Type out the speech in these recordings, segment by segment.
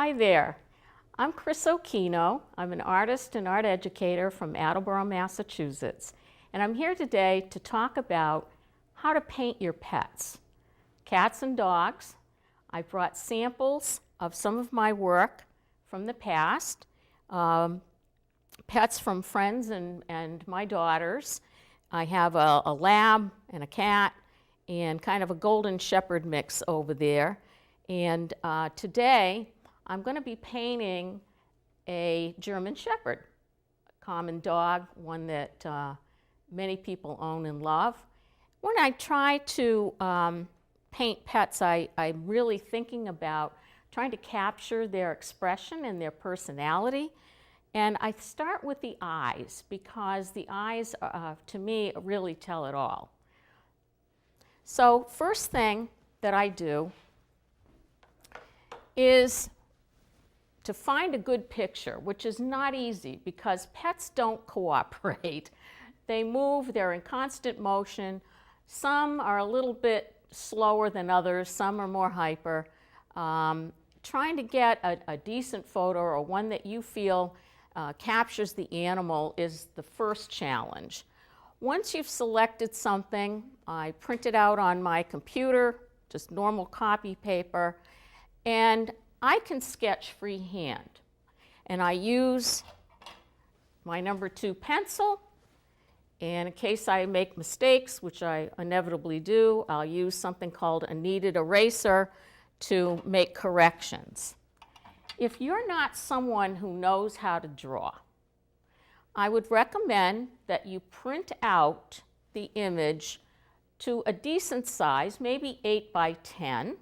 Hi there. I'm Chris Okino. I'm an artist and art educator from Attleboro, Massachusetts. And I'm here today to talk about how to paint your pets, cats and dogs. I brought samples of some of my work from the past, pets from friends and my daughters. I have a lab and a cat and kind of a golden shepherd mix over there. And today I'm going to be painting a German shepherd, a common dog, one that many people own and love. When I try to paint pets, I'm really thinking about trying to capture their expression and their personality. And I start with the eyes because the eyes, to me, really tell it all. So first thing that I do is to find a good picture, which is not easy because pets don't cooperate. They move, they're in constant motion. Some are a little bit slower than others, some are more hyper. Trying to get a decent photo or one that you feel captures the animal is the first challenge. Once you've selected something, I print it out on my computer, just normal copy paper, and I can sketch freehand. And I use my number 2 pencil, and in case I make mistakes, which I inevitably do, I'll use something called a kneaded eraser to make corrections. If you're not someone who knows how to draw, I would recommend that you print out the image to a decent size, maybe 8 by 10.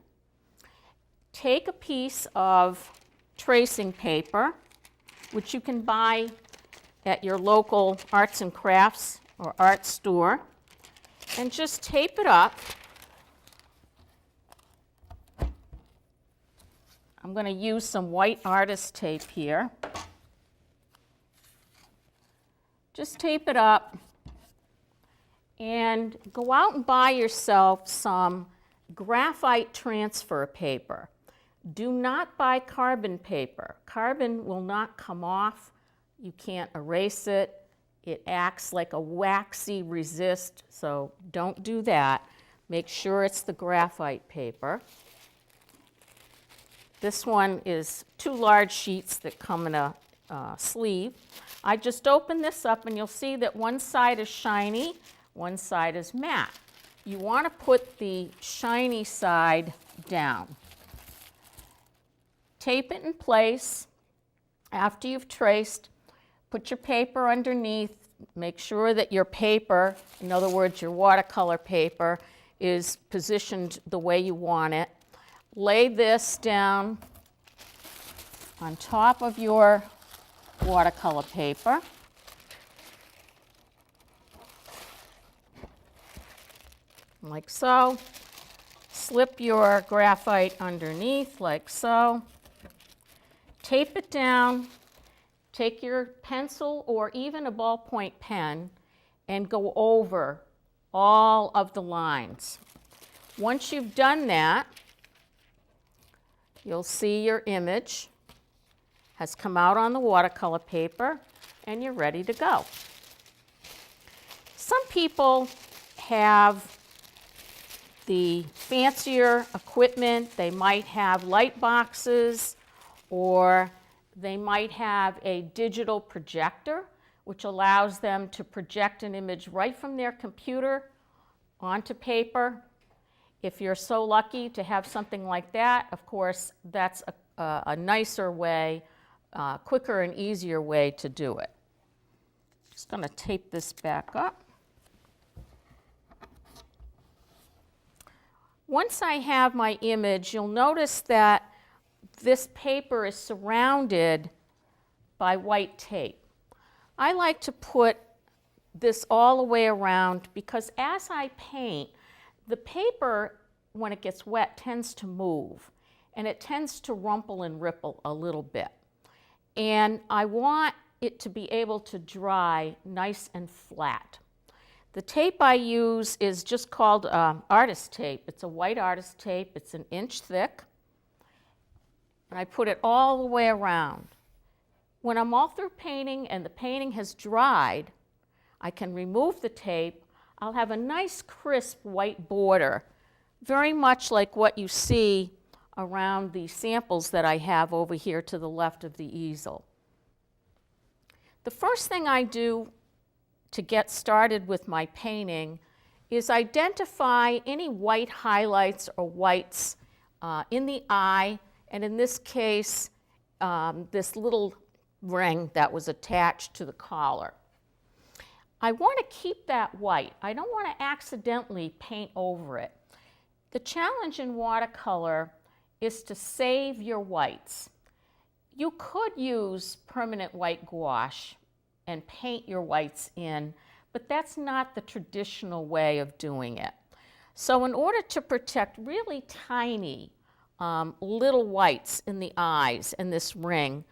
Take a piece of tracing paper, which you can buy at your local arts and crafts or art store, and just tape it up. I'm going to use some white artist tape here. Just tape it up and go out and buy yourself some graphite transfer paper. Do not buy carbon paper. Carbon will not come off. You can't erase it. It acts like a waxy resist, so don't do that. Make sure it's the graphite paper. This one is 2 large sheets that come in a sleeve. I just open this up and you'll see that one side is shiny, one side is matte. You want to put the shiny side down. Tape it in place. After you've traced, put your paper underneath. Make sure that your paper, in other words, your watercolor paper, is positioned the way you want it. Lay this down on top of your watercolor paper. Like so. Slip your graphite underneath like so. Tape it down. Take your pencil or even a ballpoint pen and go over all of the lines. Once you've done that, you'll see your image has come out on the watercolor paper and you're ready to go. Some people have the fancier equipment. They might have light boxes, or they might have a digital projector, which allows them to project an image right from their computer onto paper. If you're so lucky to have something like that, of course, that's a nicer way, quicker and easier way to do it. Just going to tape this back up. Once I have my image, you'll notice that this paper is surrounded by white tape. I like to put this all the way around because as I paint, the paper, when it gets wet, tends to move, and it tends to rumple and ripple a little bit. And I want it to be able to dry nice and flat. The tape I use is just called artist tape. It's a white artist tape. It's 1 inch thick. and I put it all the way around. When I'm all through painting and the painting has dried, I can remove the tape. I'll have a nice crisp white border, very much like what you see around the samples that I have over here to the left of the easel. The first thing I do to get started with my painting is identify any white highlights or whites in the eye, and in this case, this little ring that was attached to the collar. I want to keep that white. I don't want to accidentally paint over it. The challenge in watercolor is to save your whites. You could use permanent white gouache and paint your whites in, but that's not the traditional way of doing it. So in order to protect really tiny little whites in the eyes and this ring,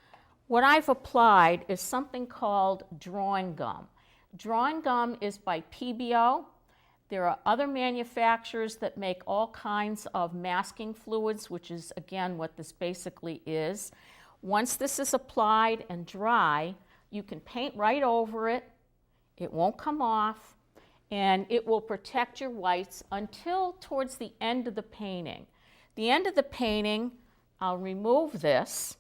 what I've applied is something called drawing gum. Drawing gum is by PBO. There are other manufacturers that make all kinds of masking fluids, which is, again, what this basically is. Once this is applied and dry, you can paint right over it. It won't come off, and it will protect your whites until towards the end of the painting. The end of the painting, I'll remove this,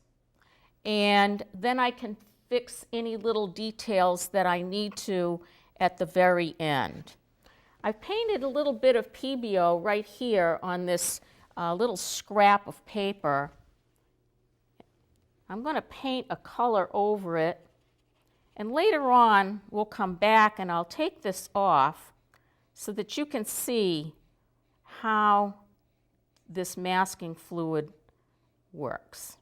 and then I can fix any little details that I need to at the very end. I've painted a little bit of PBO right here on this little scrap of paper. I'm going to paint a color over it, and later on we'll come back and I'll take this off so that you can see how this masking fluid works.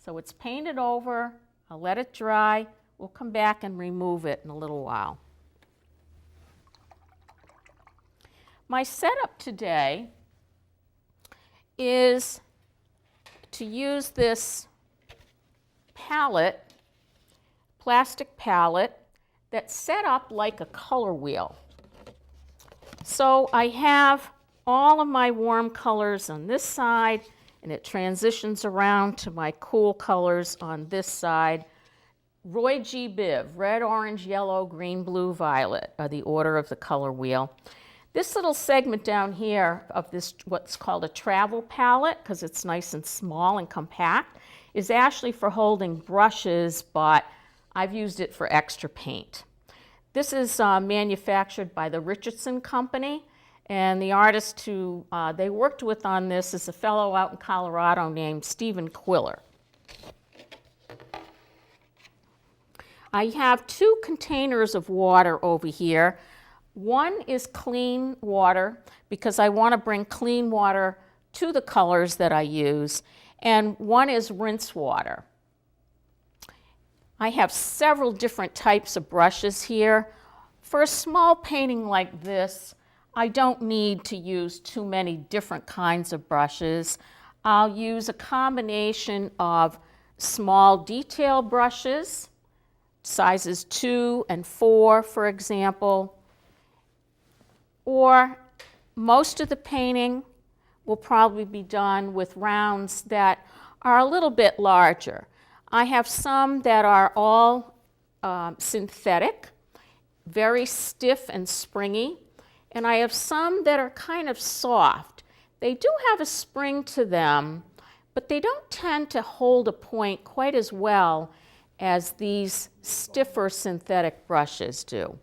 So it's painted over, I'll let it dry, we'll come back and remove it in a little while. My setup today is to use this palette, plastic palette, that's set up like a color wheel. So I have all of my warm colors on this side, and it transitions around to my cool colors on this side. Roy G. Biv, red, orange, yellow, green, blue, violet are the order of the color wheel. This little segment down here of this, what's called a travel palette, because it's nice and small and compact, is actually for holding brushes, but I've used it for extra paint. This is manufactured by the Richardson Company, and the artist who they worked with on this is a fellow out in Colorado named Stephen Quiller. I have 2 containers of water over here. One is clean water because I want to bring clean water to the colors that I use, and one is rinse water. I have several different types of brushes here. For a small painting like this, I don't need to use too many different kinds of brushes. I'll use a combination of small detail brushes, sizes 2 and 4, for example, or most of the painting will probably be done with rounds that are a little bit larger. I have some that are all synthetic, very stiff and springy, and I have some that are kind of soft. They do have a spring to them, but they don't tend to hold a point quite as well as these stiffer synthetic brushes do.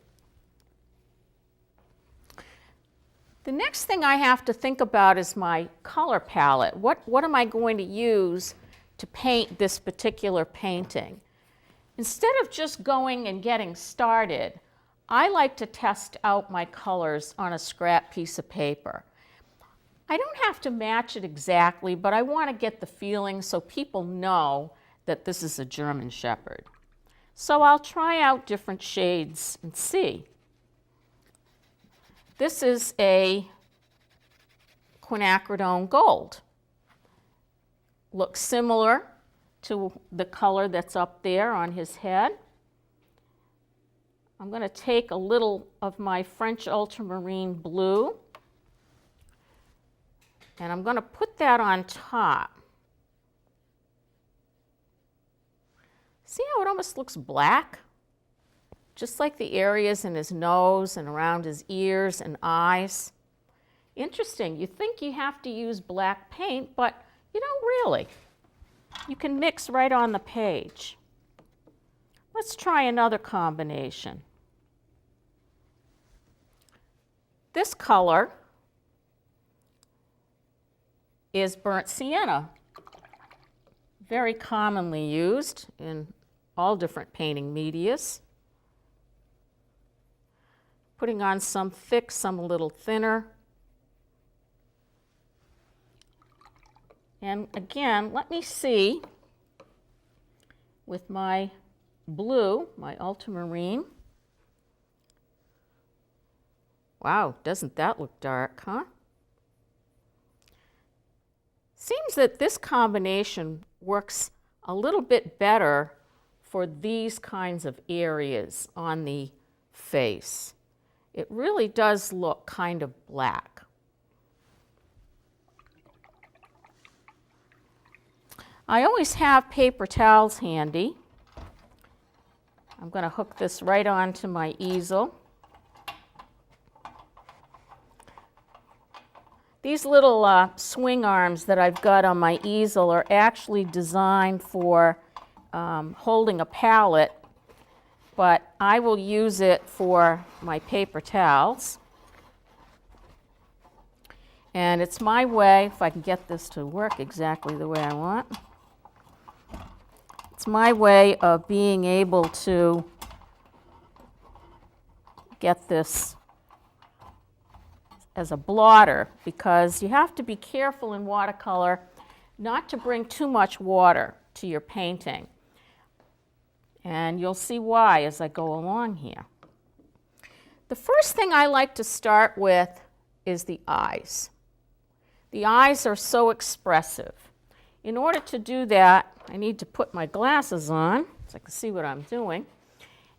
The next thing I have to think about is my color palette. What am I going to use to paint this particular painting? Instead of just going and getting started, I like to test out my colors on a scrap piece of paper. I don't have to match it exactly, but I want to get the feeling so people know that this is a German Shepherd. So I'll try out different shades and see. This is a quinacridone gold. Looks similar to the color that's up there on his head. I'm going to take a little of my French ultramarine blue, and I'm going to put that on top. See how it almost looks black? Just like the areas in his nose and around his ears and eyes. Interesting. You think you have to use black paint, but you don't really. You can mix right on the page. Let's try another combination. This color is burnt sienna, very commonly used in all different painting medias. Putting on some thick, some a little thinner. And again, let me see with my blue, my ultramarine. Wow, doesn't that look dark, huh? Seems that this combination works a little bit better for these kinds of areas on the face. It really does look kind of black. I always have paper towels handy. I'm going to hook this right onto my easel. These little swing arms that I've got on my easel are actually designed for holding a palette, but I will use it for my paper towels. And it's my way, if I can get this to work exactly the way I want, it's my way of being able to get this as a blotter, because you have to be careful in watercolor not to bring too much water to your painting. And you'll see why as I go along here. The first thing I like to start with is the eyes. The eyes are so expressive. In order to do that, I need to put my glasses on so I can see what I'm doing,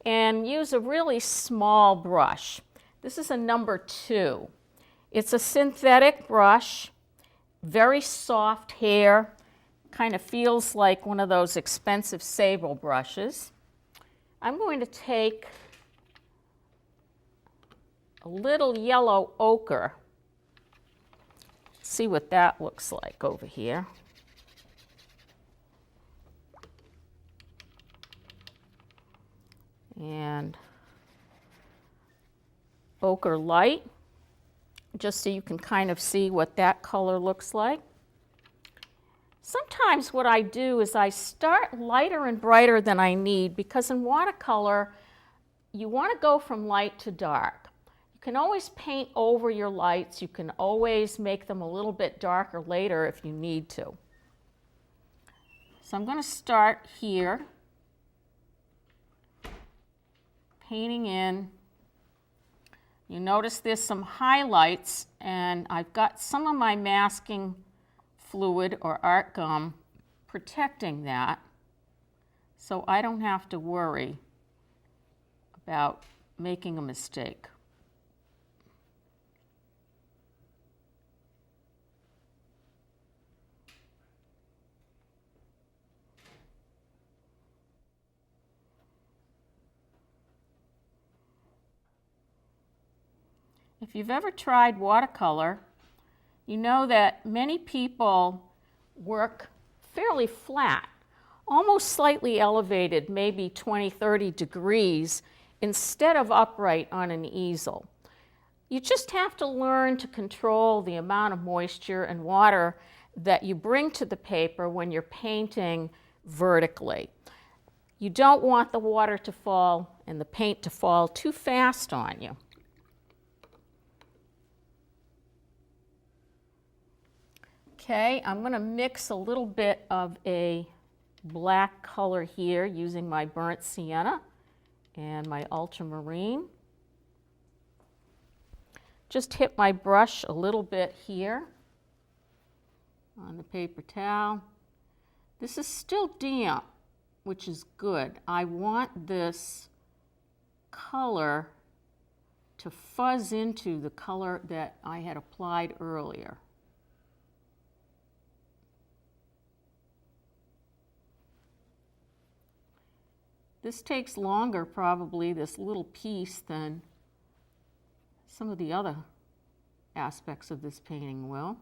and use a really small brush. This is a number 2. It's a synthetic brush, very soft hair, kind of feels like one of those expensive sable brushes. I'm going to take a little yellow ochre. See what that looks like over here. And ochre light, just so you can kind of see what that color looks like. Sometimes what I do is I start lighter and brighter than I need, because in watercolor, you want to go from light to dark. You can always paint over your lights. You can always make them a little bit darker later if you need to. So I'm going to start here, painting in. You notice there's some highlights, and I've got some of my masking fluid or art gum protecting that, so I don't have to worry about making a mistake. If you've ever tried watercolor, you know that many people work fairly flat, almost slightly elevated, maybe 20, 30 degrees, instead of upright on an easel. You just have to learn to control the amount of moisture and water that you bring to the paper when you're painting vertically. You don't want the water to fall and the paint to fall too fast on you. Okay, I'm going to mix a little bit of a black color here using my burnt sienna and my ultramarine. Just hit my brush a little bit here on the paper towel. This is still damp, which is good. I want this color to fuzz into the color that I had applied earlier. This takes longer, probably, this little piece, than some of the other aspects of this painting will.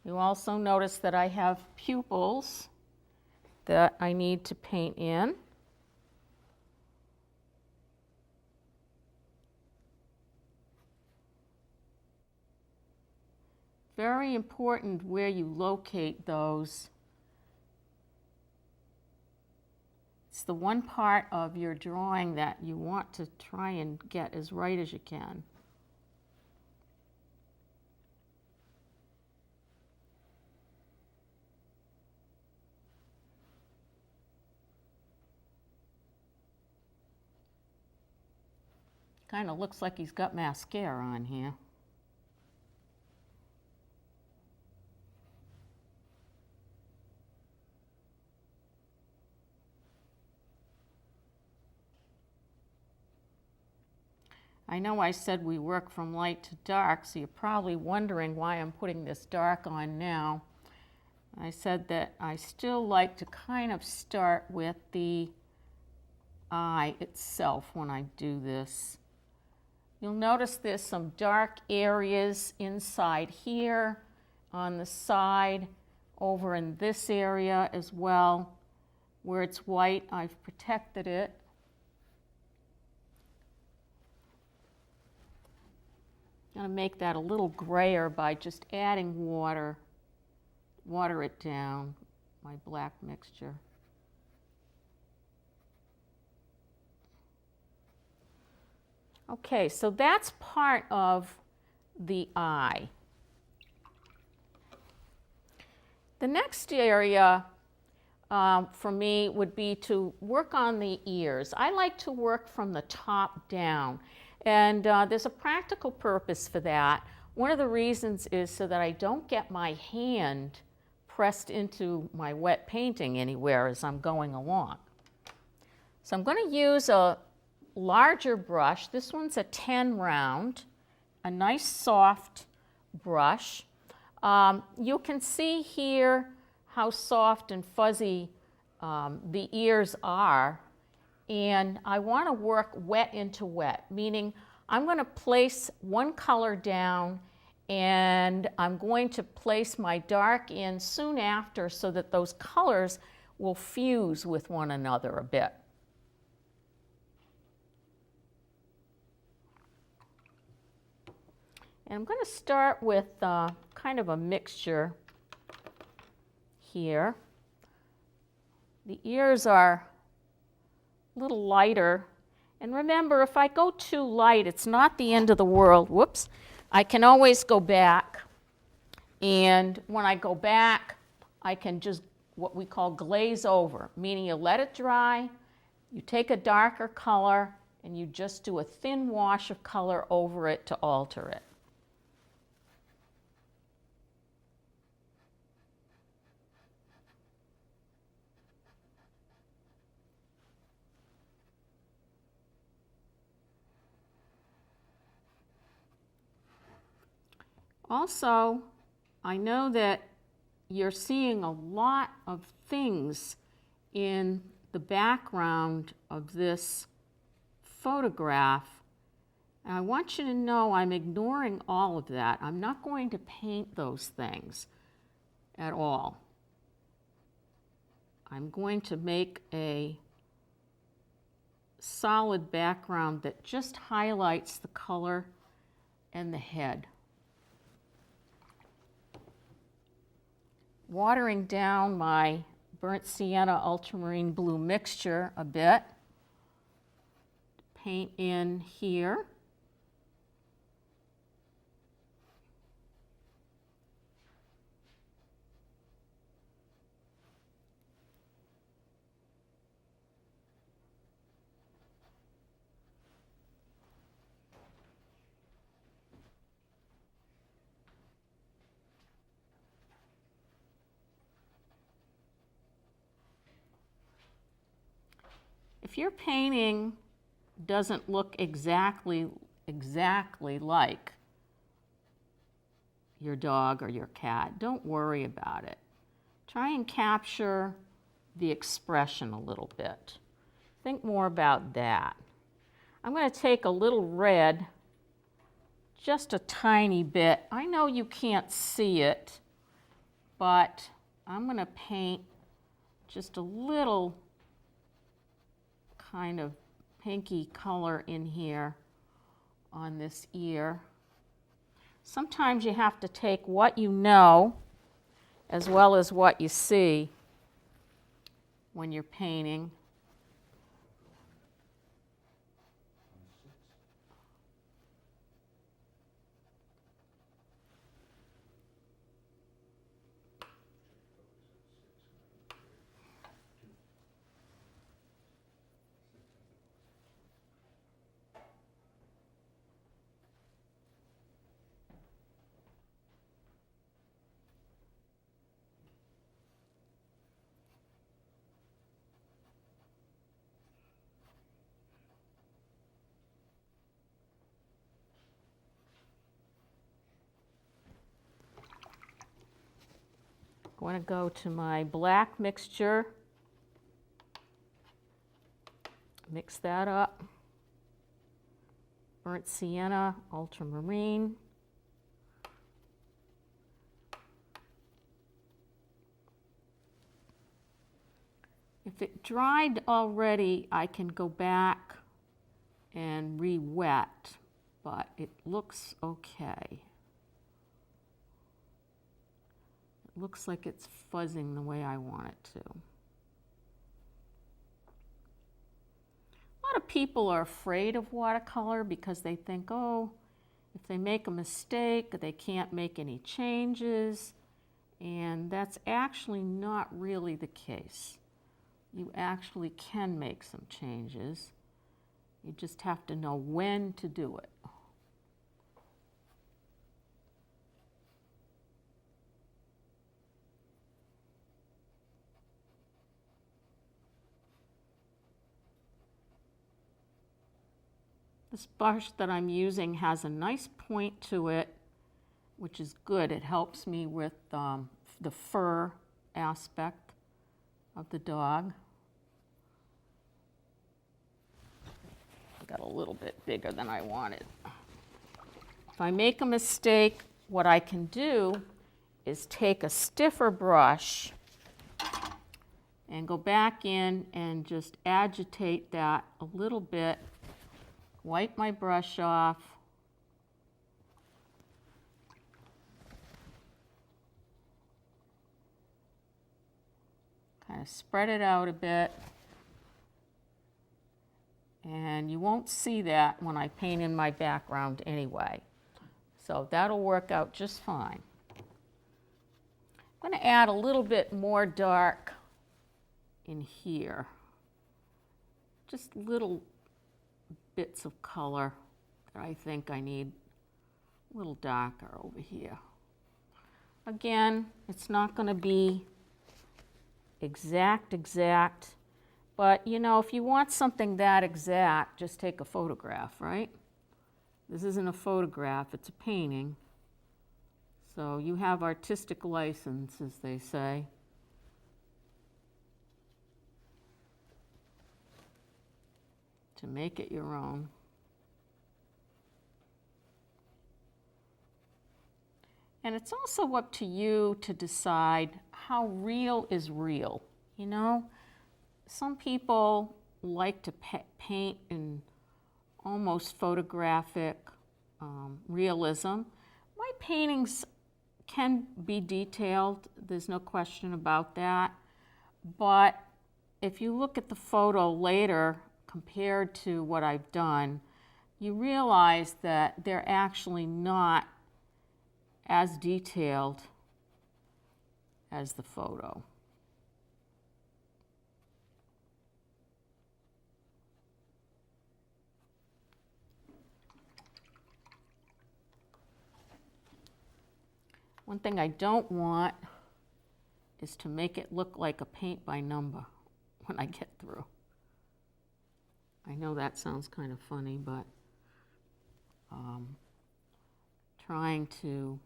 You also notice that I have pupils that I need to paint in. Very important where you locate those. It's the one part of your drawing that you want to try and get as right as you can. Kind of looks like he's got mascara on here. I know I said we work from light to dark, so you're probably wondering why I'm putting this dark on now. I said that I still like to kind of start with the eye itself when I do this. You'll notice there's some dark areas inside here, on the side, over in this area as well. Where it's white, I've protected it. I'm going to make that a little grayer by just adding water. Water it down, my black mixture. Okay, so that's part of the eye. The next area for me would be to work on the ears. I like to work from the top down, and there's a practical purpose for that. One of the reasons is so that I don't get my hand pressed into my wet painting anywhere as I'm going along. So I'm going to use a larger brush. This one's a 10 round, a nice soft brush. You can see here how soft and fuzzy the ears are, and I want to work wet into wet, meaning I'm going to place one color down and I'm going to place my dark in soon after so that those colors will fuse with one another a bit. And I'm going to start with kind of a mixture here. The ears are a little lighter. And remember, if I go too light, it's not the end of the world. Whoops. I can always go back. And when I go back, I can just what we call glaze over, meaning you let it dry, you take a darker color, and you just do a thin wash of color over it to alter it. Also, I know that you're seeing a lot of things in the background of this photograph. And I want you to know I'm ignoring all of that. I'm not going to paint those things at all. I'm going to make a solid background that just highlights the color and the head. Watering down my burnt sienna ultramarine blue mixture a bit. Paint in here. if your painting doesn't look exactly like your dog or your cat, don't worry about it. Try and capture the expression a little bit. Think more about that. I'm going to take a little red, just a tiny bit. I know you can't see it, but I'm going to paint just a little kind of pinky color in here on this ear. Sometimes you have to take what you know as well as what you see when you're painting. I'm going to go to my black mixture, mix that up, burnt sienna, ultramarine, if it dried already, I can go back and re-wet, but it looks okay. Looks like it's fuzzing the way I want it to. A lot of people are afraid of watercolor because they think, oh, if they make a mistake, they can't make any changes, and that's actually not really the case. You actually can make some changes. You just have to know when to do it. This brush that I'm using has a nice point to it, which is good. It helps me with the fur aspect of the dog. I got a little bit bigger than I wanted. If I make a mistake, what I can do is take a stiffer brush and go back in and just agitate that a little bit. Wipe my brush off. Kind of spread it out a bit. And you won't see that when I paint in my background anyway. So that'll work out just fine. I'm going to add a little bit more dark in here. Just little bits of color that I think I need a little darker over here. Again, it's not going to be exact, but you know, if you want something that exact, just take a photograph, right? This isn't a photograph, it's a painting. So you have artistic license, as they say. To make it your own. And it's also up to you to decide how real is real. You know, some people like to paint in almost photographic realism. My paintings can be detailed, there's no question about that. But if you look at the photo later, compared to what I've done, you realize that they're actually not as detailed as the photo. One thing I don't want is to make it look like a paint by number when I get through. know that sounds kind of funny, but trying to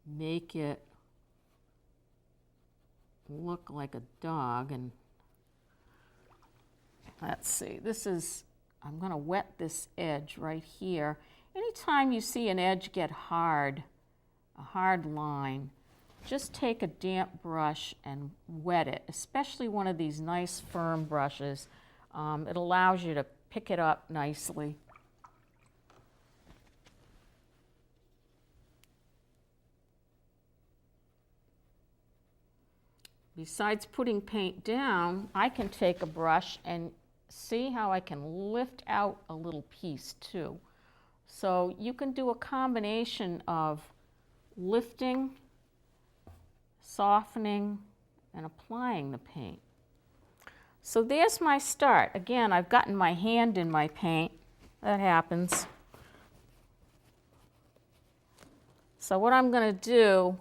make it look like a dog. And let's see, I'm going to wet this edge right here. Anytime you see an edge get hard, a hard line, just take a damp brush and wet it, especially one of these nice firm brushes. It allows you to pick it up nicely. Besides putting paint down, I can take a brush and see how I can lift out a little piece too. So you can do a combination of lifting, softening, and applying the paint. So there's my start. Again, I've gotten my hand in my paint. That happens. So what I'm going to do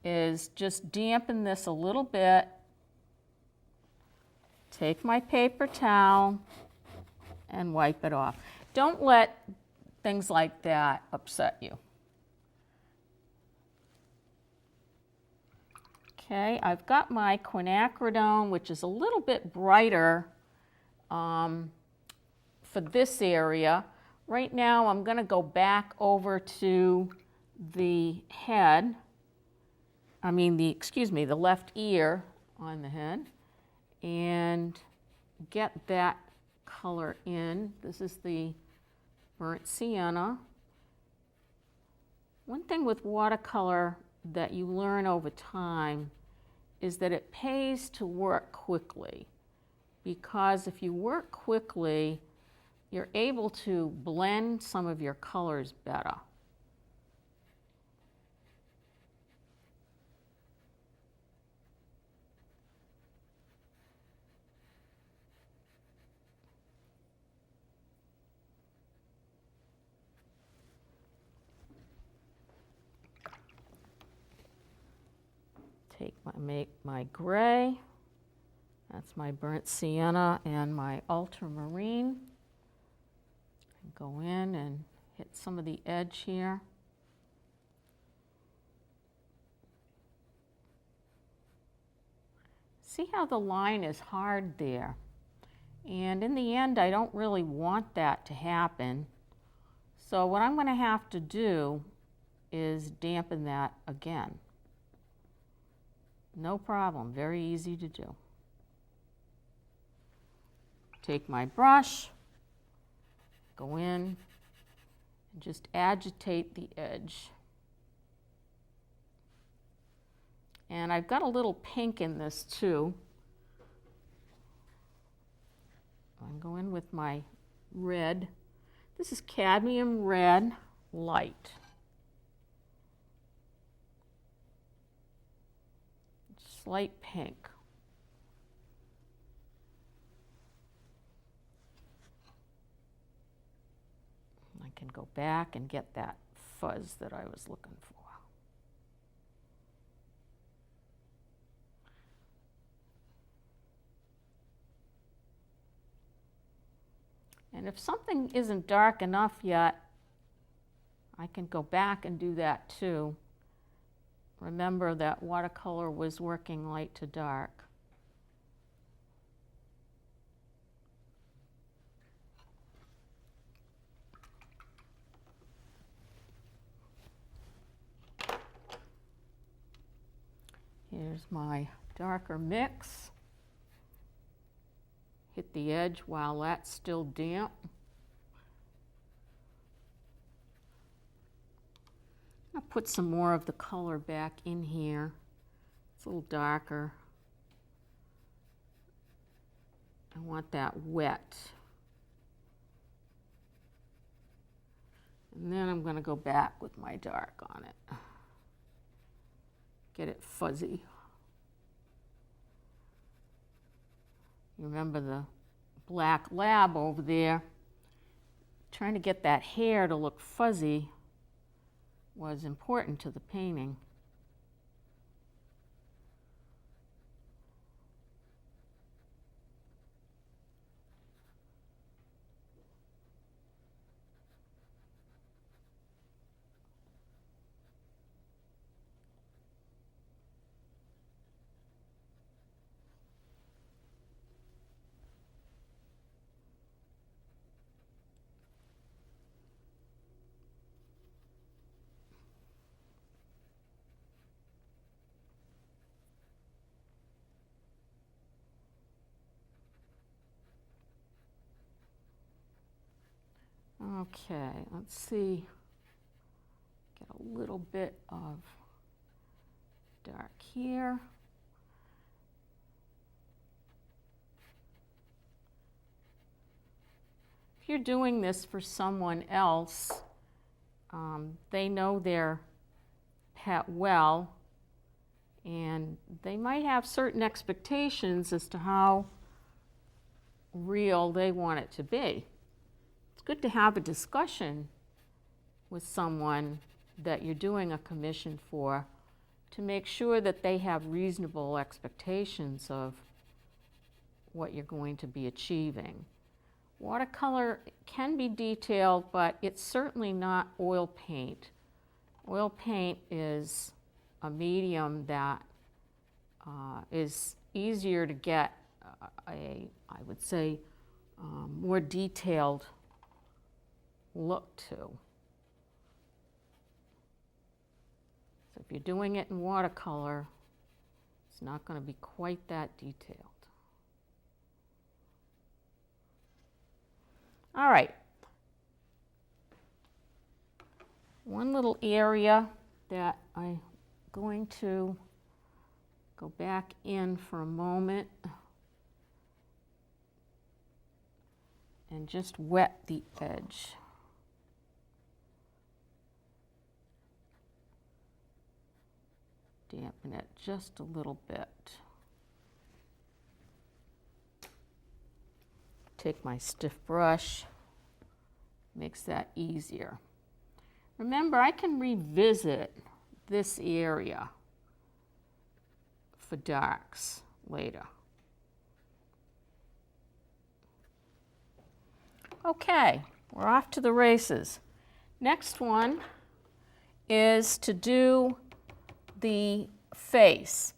is just dampen this a little bit. Take my paper towel and wipe it off. Don't let things like that upset you. Okay, I've got my quinacridone, which is a little bit brighter for this area. Right now I'm going to go back over to the head. The left ear on the head, and get that color in. This is the burnt sienna. One thing with watercolor that you learn over time is that it pays to work quickly, because if you work quickly, you're able to blend some of your colors better. Make my gray, that's my burnt sienna, and my ultramarine. Go in and hit some of the edge here. See how the line is hard there? And in the end, I don't really want that to happen. So what I'm going to have to do is dampen that again. No problem, very easy to do. Take my brush, go in, and just agitate the edge. And I've got a little pink in this too. I'm going with my red. This is cadmium red light. Slight pink. I can go back and get that fuzz that I was looking for. And if something isn't dark enough yet, I can go back and do that too. Remember that watercolor was working light to dark. Here's my darker mix. Hit the edge while that's still damp. I'll put some more of the color back in here. It's a little darker. I want that wet. And then I'm going to go back with my dark on it. Get it fuzzy. Remember the black lab over there? Trying to get that hair to look fuzzy was important to the painting. Okay, let's see. Get a little bit of dark here. If you're doing this for someone else, they know their pet well, and they might have certain expectations as to how real they want it to be. It's good to have a discussion with someone that you're doing a commission for to make sure that they have reasonable expectations of what you're going to be achieving. Watercolor can be detailed, but it's certainly not oil paint. Oil paint is a medium that is easier to get I would say, more detailed look to. So if you're doing it in watercolor, it's not going to be quite that detailed. All right. One little area that I'm going to go back in for a moment and just wet the edge. Dampen it just a little bit. Take my stiff brush, makes that easier. Remember, I can revisit this area for darks later. Okay, we're off to the races. Next one is to do the face.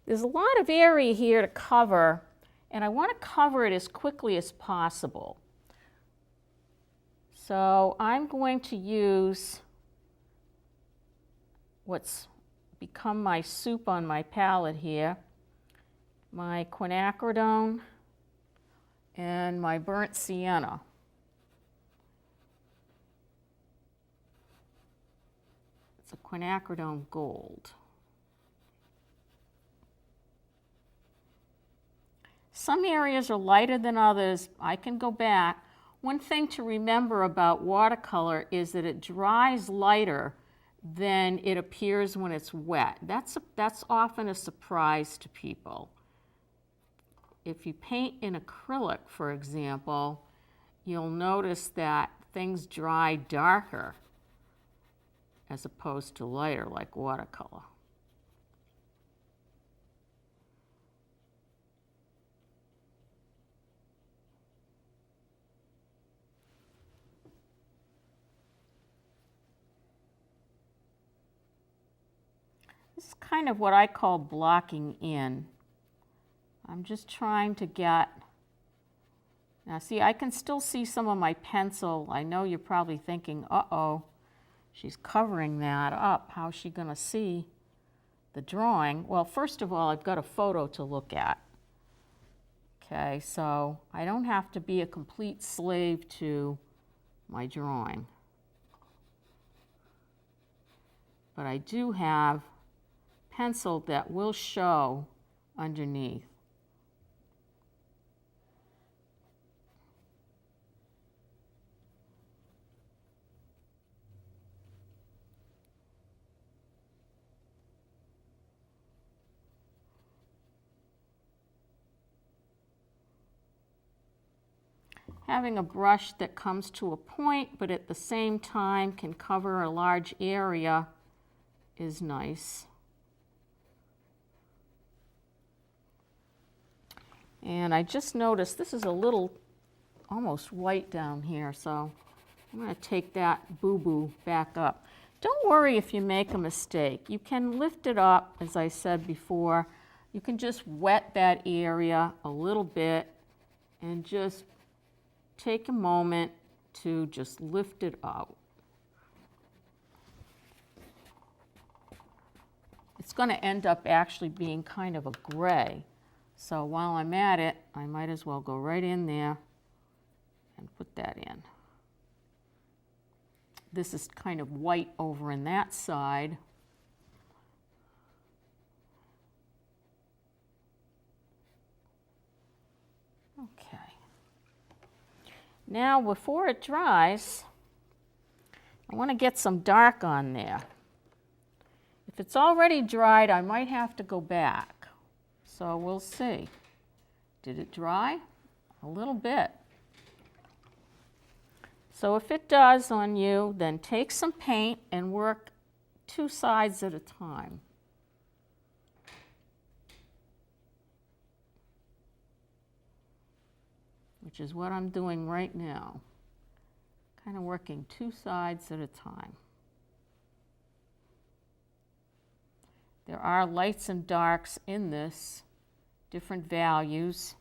There's a lot of area here to cover, and I want to cover it as quickly as possible. So I'm going to use what's become my soup on my palette here, my quinacridone and my burnt sienna. It's a quinacridone gold. Some areas are lighter than others. I can go back. One thing to remember about watercolor is that it dries lighter than it appears when it's wet. That's often a surprise to people. If you paint in acrylic, for example, you'll notice that things dry darker as opposed to lighter like watercolor. This is kind of what I call blocking in. I'm just trying to get, now see, I can still see some of my pencil. I know you're probably thinking, uh-oh, she's covering that up. How's she going to see the drawing? Well, first of all, I've got a photo to look at. Okay, so I don't have to be a complete slave to my drawing. But I do have pencil that will show underneath. Having a brush that comes to a point but at the same time can cover a large area is nice. And I just noticed this is a little almost white down here, so I'm going to take that boo-boo back up. Don't worry if you make a mistake. You can lift it up, as I said before. You can just wet that area a little bit and just take a moment to just lift it out. It's going to end up actually being kind of a gray. So while I'm at it, I might as well go right in there and put that in. this is kind of white over in that side. Okay. Now, before it dries, I want to get some dark on there. If it's already dried, I might have to go back. So we'll see. Did it dry? A little bit. So if it does on you, then take some paint and work 2 sides at a time. Which is what I'm doing right now. Kind of working 2 sides at a time. There are lights and darks in this, different values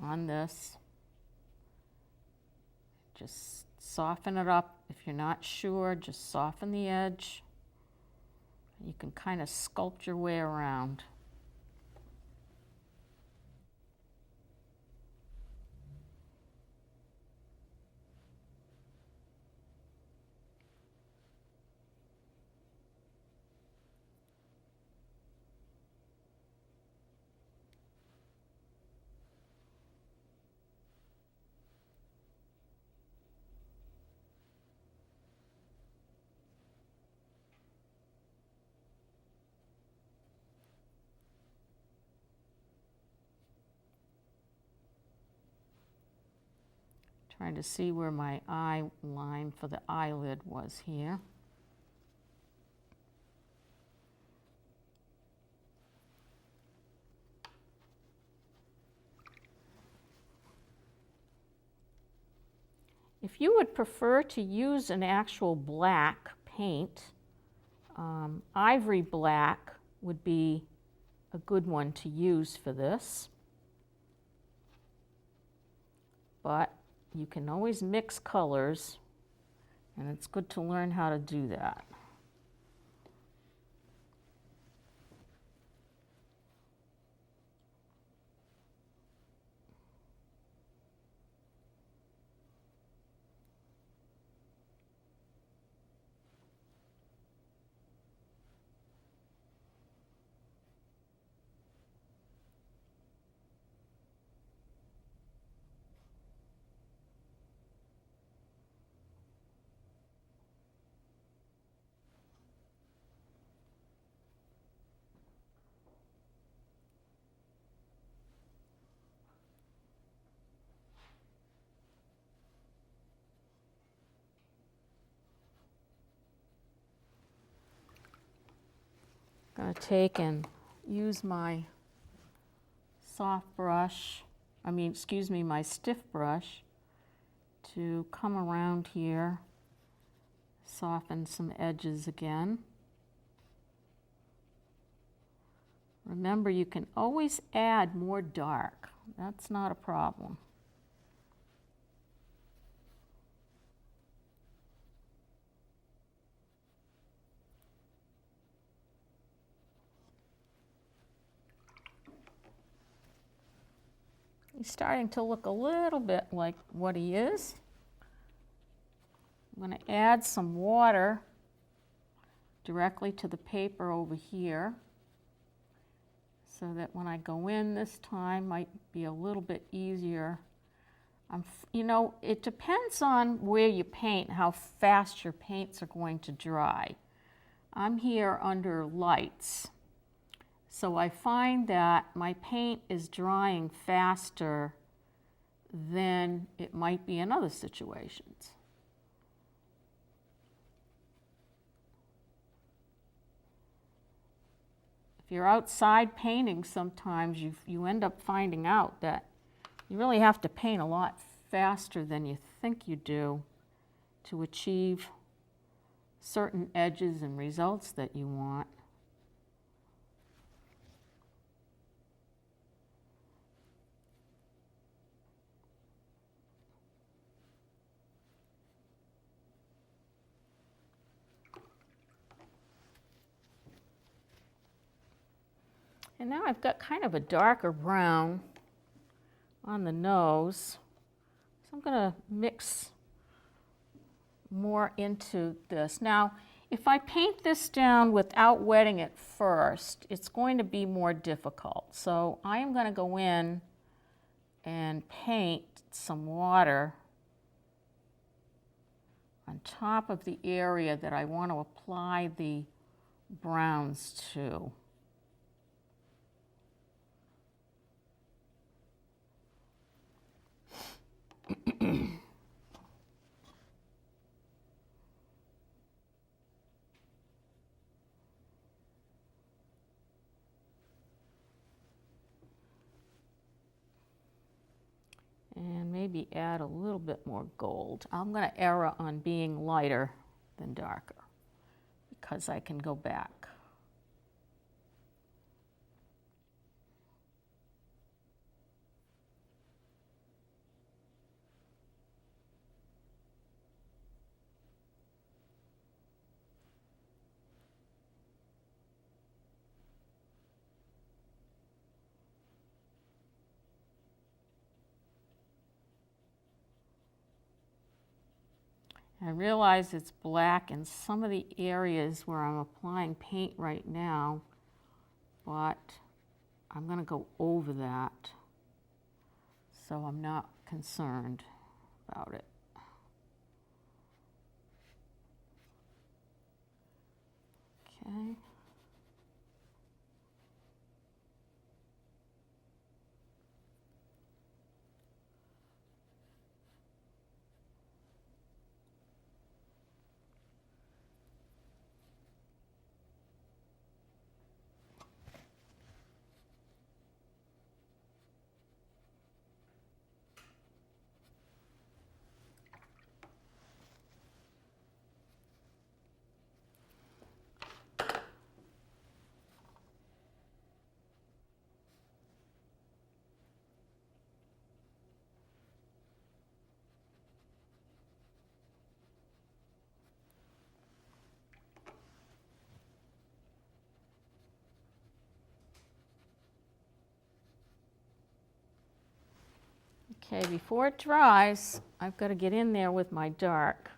on this. Just soften it up. If you're not sure, just soften the edge. You can kind of sculpt your way around. Trying to see where my eye line for the eyelid was here. If you would prefer to use an actual black paint, ivory black would be a good one to use for this. But you can always mix colors, and it's good to learn how to do that. I'm going to take and use my soft brush, my stiff brush to come around here, soften some edges again. Remember, you can always add more dark. That's not a problem. He's starting to look a little bit like what he is. I'm going to add some water directly to the paper over here so that when I go in this time, might be a little bit easier. It depends on where you paint, how fast your paints are going to dry. I'm here under lights. So I find that my paint is drying faster than it might be in other situations. If you're outside painting, sometimes you end up finding out that you really have to paint a lot faster than you think you do to achieve certain edges and results that you want. And now I've got kind of a darker brown on the nose. So I'm going to mix more into this. Now, if I paint this down without wetting it first, it's going to be more difficult. So I am going to go in and paint some water on top of the area that I want to apply the browns to. And maybe add a little bit more gold. I'm going to err on being lighter than darker because I can go back. I realize it's black in some of the areas where I'm applying paint right now, but I'm going to go over that, so I'm not concerned about it. Okay. Okay, before it dries, I've got to get in there with my dark.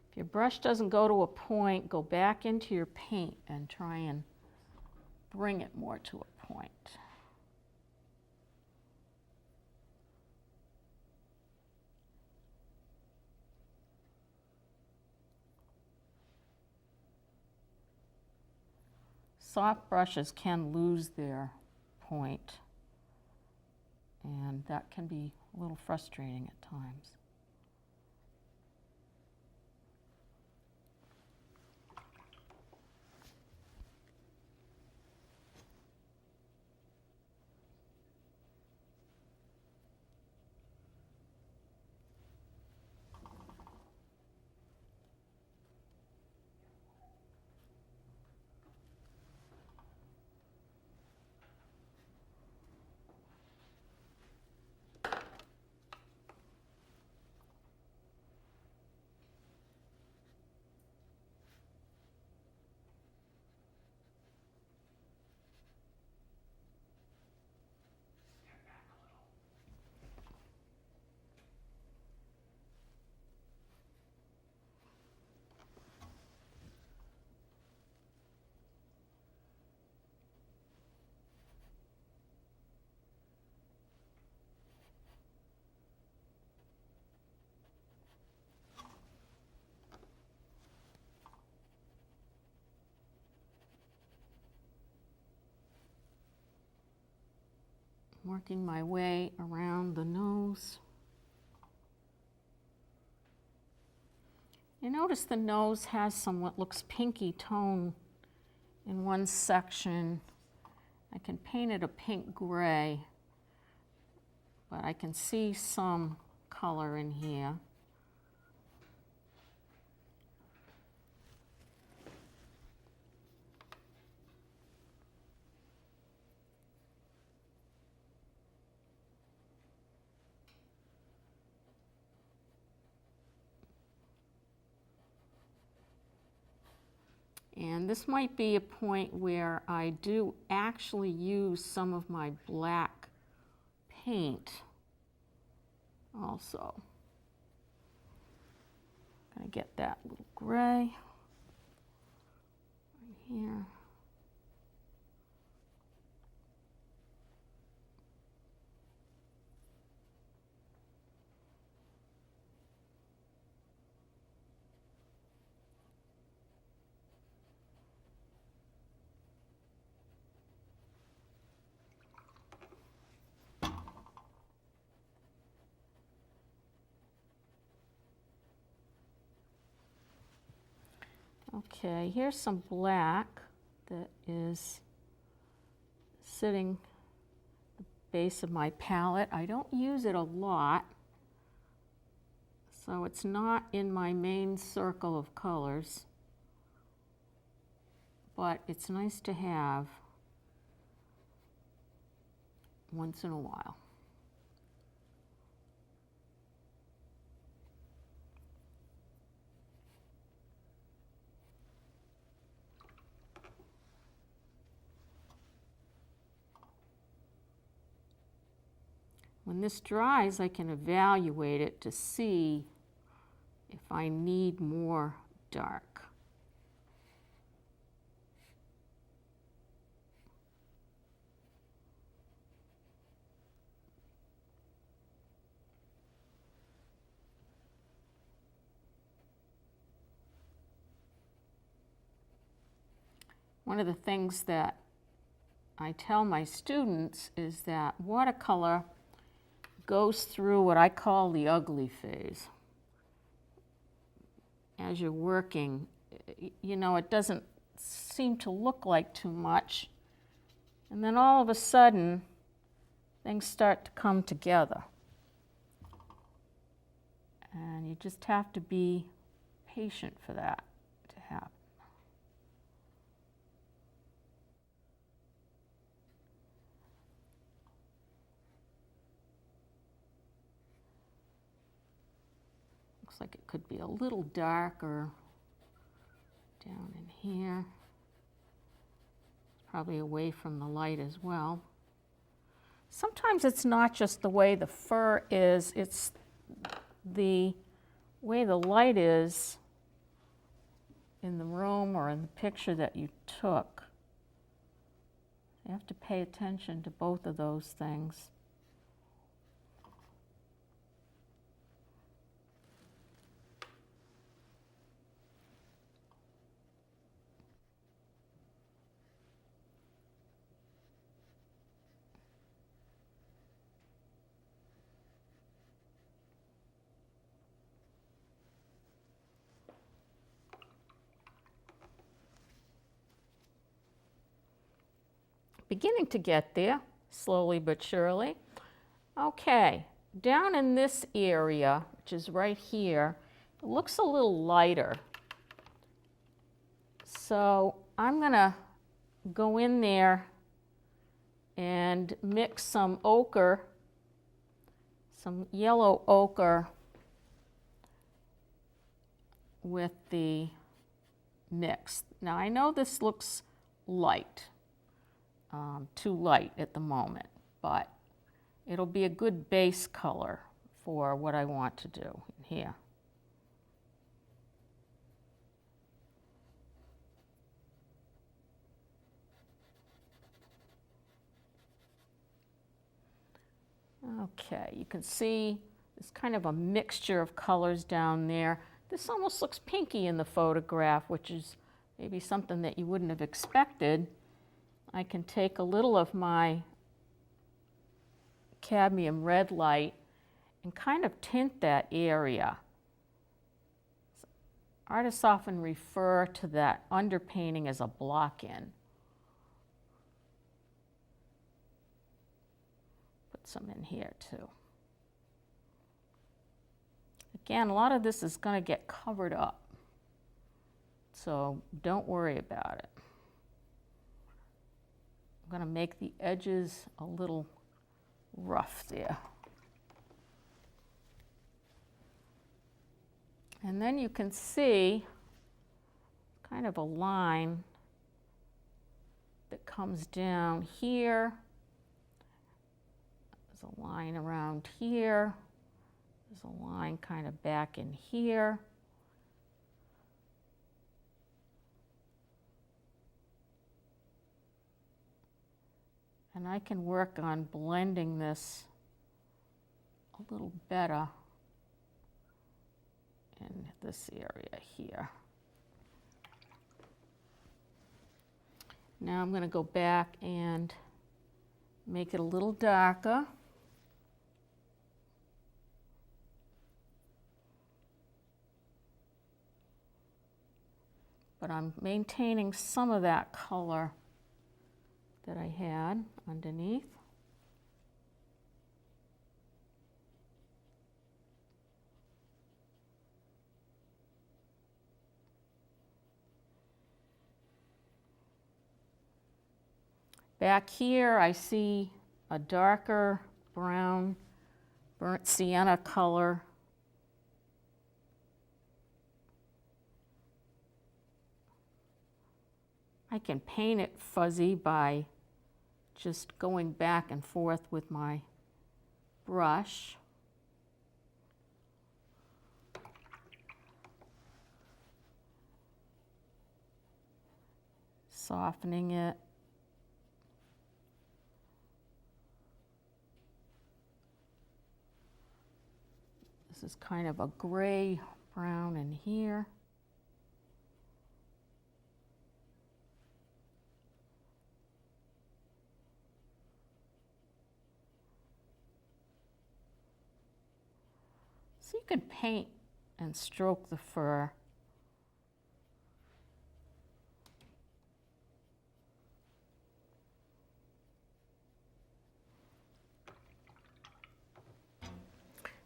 If your brush doesn't go to a point, go back into your paint and try and bring it more to a point. Soft brushes can lose their point, and that can be a little frustrating at times. Working my way around the nose. You notice the nose has some what looks pinky tone in one section. I can paint it a pink gray, but I can see some color in here. And this might be a point where I do actually use some of my black paint also. Gonna get that little gray right here. Okay, here's some black that is sitting at the base of my palette. I don't use it a lot, so it's not in my main circle of colors, but it's nice to have once in a while. When this dries, I can evaluate it to see if I need more dark. One of the things that I tell my students is that watercolor goes through what I call the ugly phase. As you're working, you know, it doesn't seem to look like too much, and then all of a sudden, things start to come together. And you just have to be patient for that to happen. Looks like it could be a little darker down in here. It's probably away from the light as well. Sometimes it's not just the way the fur is, it's the way the light is in the room or in the picture that you took. You have to pay attention to both of those things. Beginning to get there, slowly but surely. Okay, down in this area, which is right here, it looks a little lighter. So I'm gonna go in there and mix some ochre, some yellow ochre with the mix. Now I know this looks light. Too light at the moment, but it'll be a good base color for what I want to do here. Okay, you can see there's kind of a mixture of colors down there. This almost looks pinky in the photograph, which is maybe something that you wouldn't have expected. I can take a little of my cadmium red light and kind of tint that area. Artists often refer to that underpainting as a block-in. Put some in here too. Again, a lot of this is going to get covered up, so don't worry about it. I'm going to make the edges a little rough there. And then you can see, kind of a line that comes down here. There's a line around here. There's a line kind of back in here. And I can work on blending this a little better in this area here. Now I'm going to go back and make it a little darker. But I'm maintaining some of that color that I had underneath. Back here I see a darker brown, burnt sienna color. I can paint it fuzzy by just going back and forth with my brush. Softening it. This is kind of a gray brown in here. So you can paint and stroke the fur.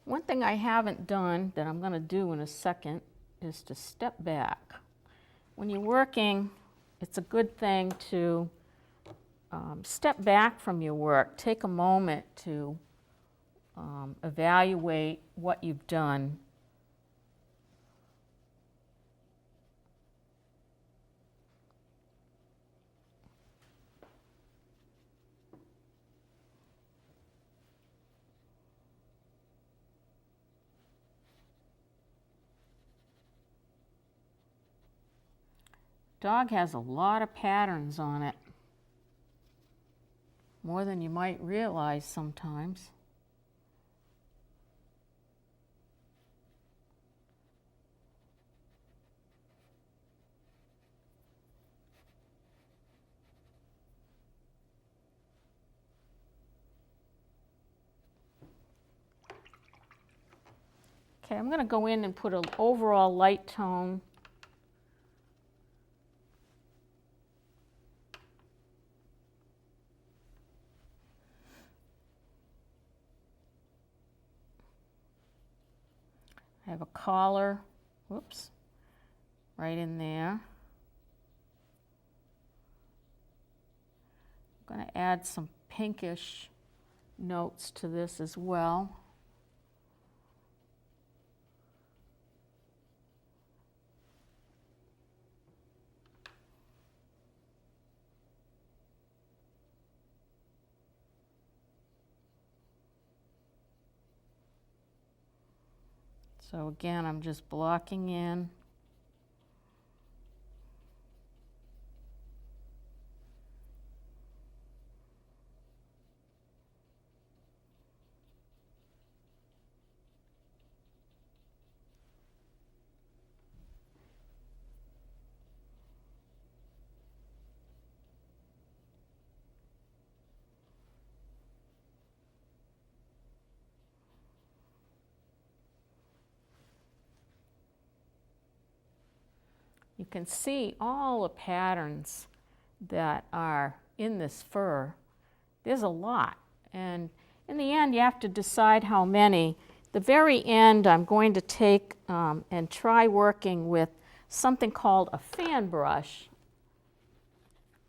One thing I haven't done that I'm going to do in a second is to step back. When you're working, it's a good thing to step back from your work. Take a moment to evaluate what you've done. Dog has a lot of patterns on it, more than you might realize sometimes. Okay, I'm going to go in and put an overall light tone. I have a collar, whoops, right in there. I'm going to add some pinkish notes to this as well. So again, I'm just blocking in. You can see all the patterns that are in this fur. There's a lot, and in the end you have to decide how many. The very end I'm going to take and try working with something called a fan brush.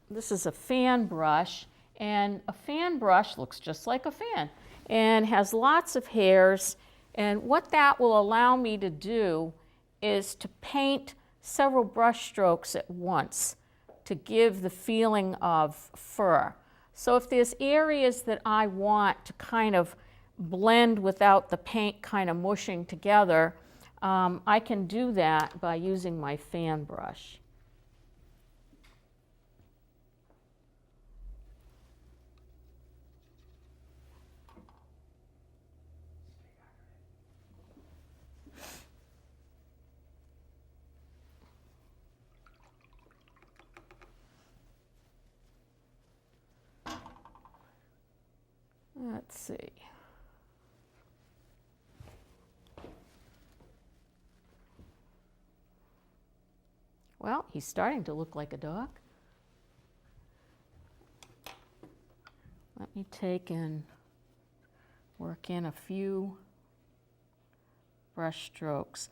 This is a fan brush, and a fan brush looks just like a fan and has lots of hairs, and what that will allow me to do is to paint several brush strokes at once to give the feeling of fur. So if there's areas that I want to kind of blend without the paint kind of mushing together, I can do that by using my fan brush. Let's see. Well, he's starting to look like a dog. Let me take and work in a few brush strokes.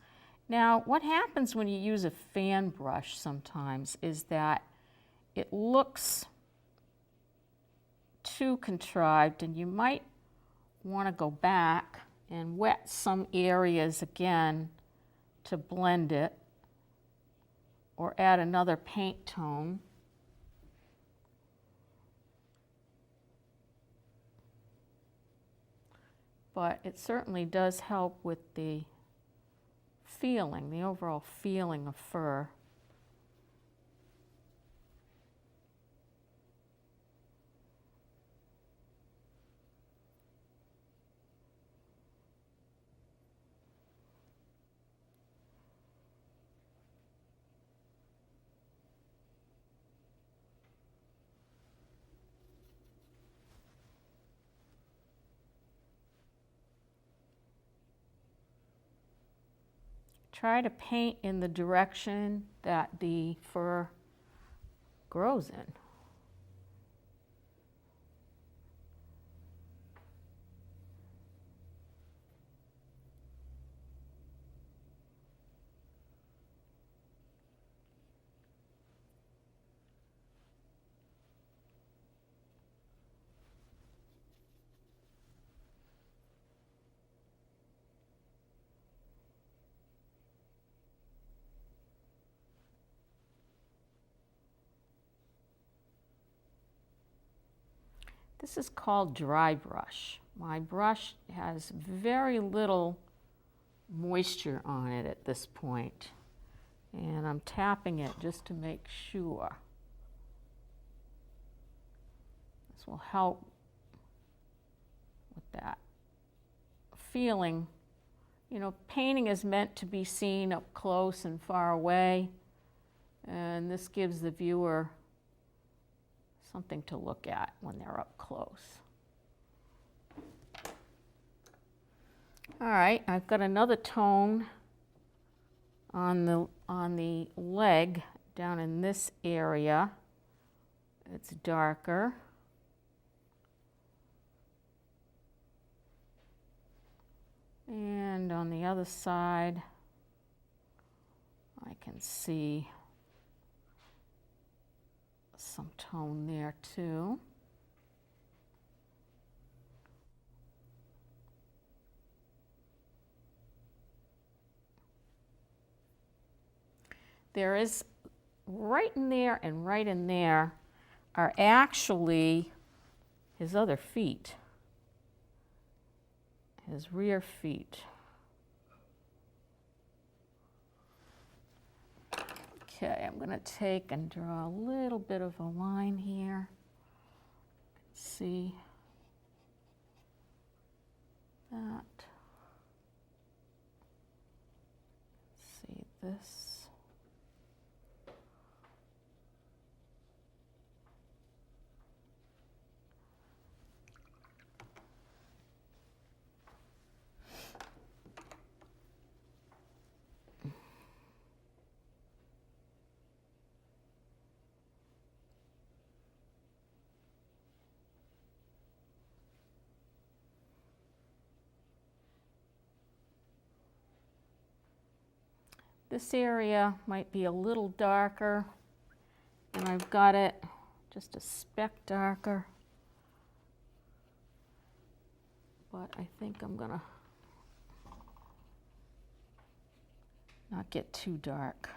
Now, what happens when you use a fan brush sometimes is that it looks too contrived, and you might want to go back and wet some areas again to blend it, or add another paint tone. But it certainly does help with the feeling, the overall feeling of fur. Try to paint in the direction that the fur grows in. This is called dry brush. My brush has very little moisture on it at this point, and I'm tapping it just to make sure. This will help with that feeling. You know, painting is meant to be seen up close and far away, and this gives the viewer something to look at when they're up close. All right, I've got another tone on the leg down in this area. It's darker. And on the other side, I can see some tone there too. There is right in there and right in there are actually his other feet, his rear feet. Okay, I'm going to take and draw a little bit of a line here. See that. See this. This area might be a little darker, and I've got it just a speck darker, but I think I'm gonna not get too dark.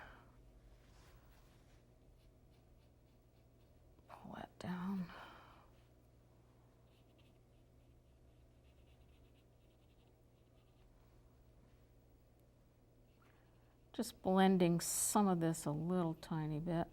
Just blending some of this a little tiny bit.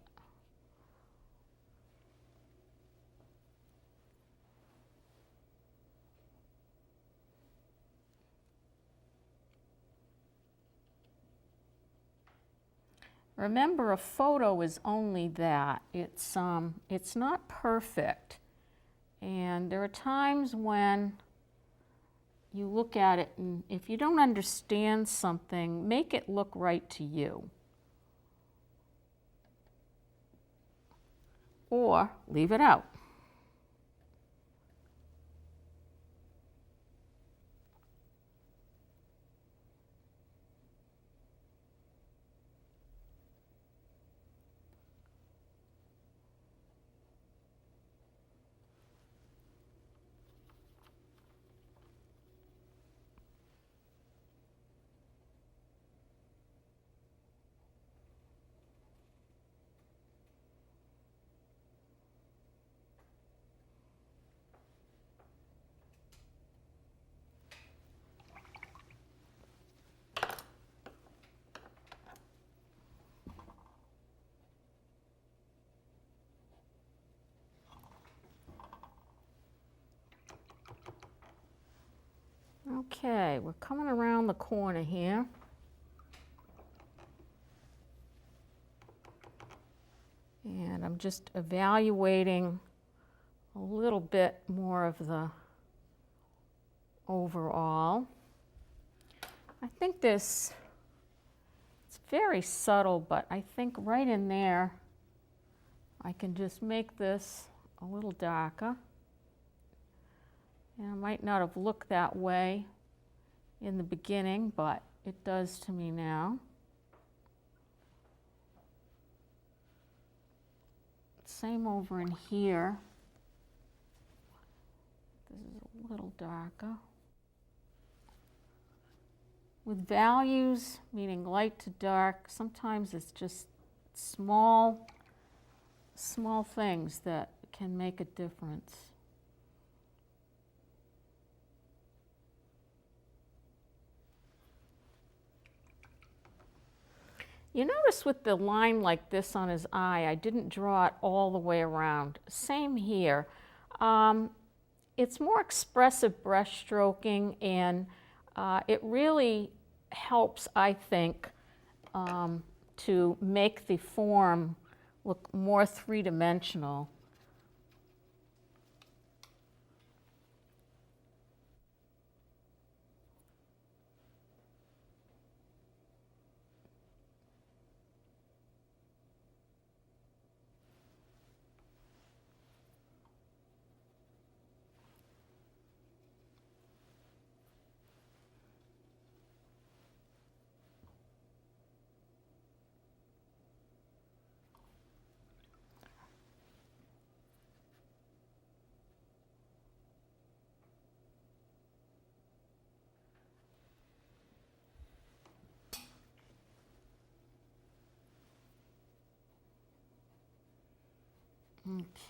Remember, a photo is only that. It's not perfect. And there are times when you look at it and if you don't understand something, make it look right to you. Or leave it out. Okay, we're coming around the corner here. And I'm just evaluating a little bit more of the overall. I think it's very subtle, but I think right in there, I can just make this a little darker. And it might not have looked that way in the beginning, but it does to me now. Same over in here. This is a little darker. With values, meaning light to dark, sometimes it's just small things that can make a difference. You notice with the line like this on his eye, I didn't draw it all the way around. Same here. It's more expressive brush stroking, and it really helps, I think, to make the form look more three-dimensional.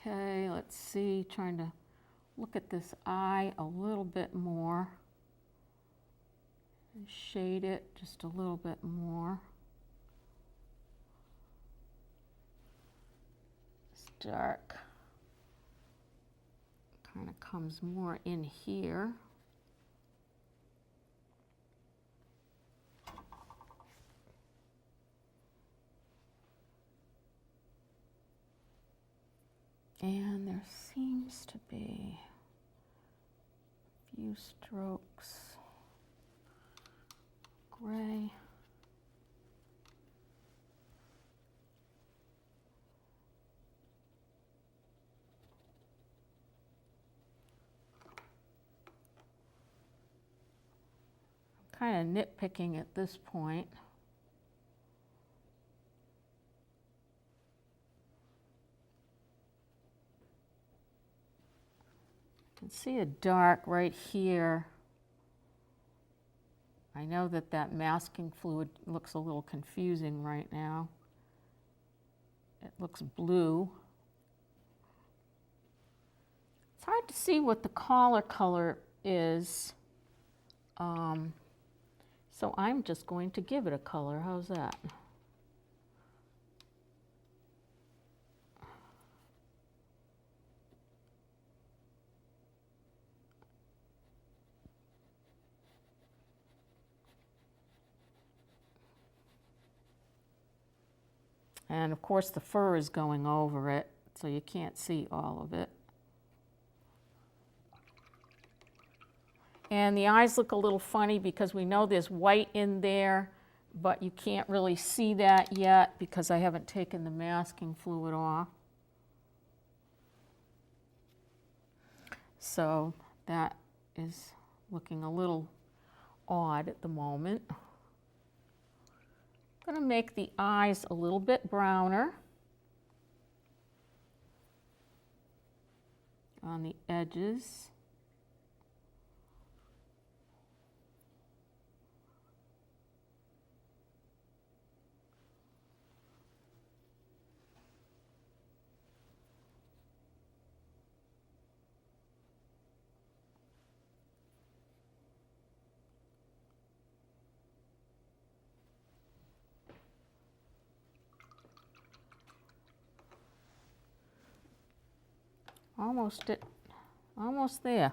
Okay, let's see, trying to look at this eye a little bit more and shade it just a little bit more. It's dark. Kind of comes more in here. And there seems to be a few strokes, gray. I'm kind of nitpicking at this point. I can see a dark right here. I know that masking fluid looks a little confusing right now. It looks blue. It's hard to see what the collar color is. So I'm just going to give it a color. How's that? And of course the fur is going over it, so you can't see all of it. And the eyes look a little funny because we know there's white in there, but you can't really see that yet because I haven't taken the masking fluid off. So that is looking a little odd at the moment. I'm going to make the eyes a little bit browner on the edges. Almost there.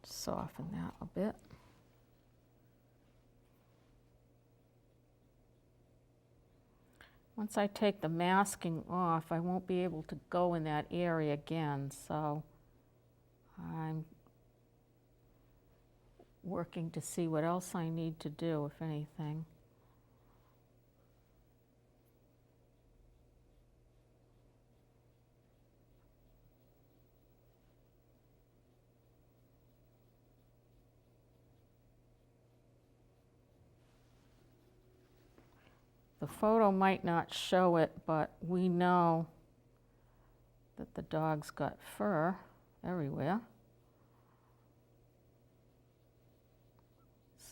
Soften that a bit. Once I take the masking off, I won't be able to go in that area again, so I'm working to see what else I need to do, if anything. The photo might not show it, but we know that the dog's got fur everywhere.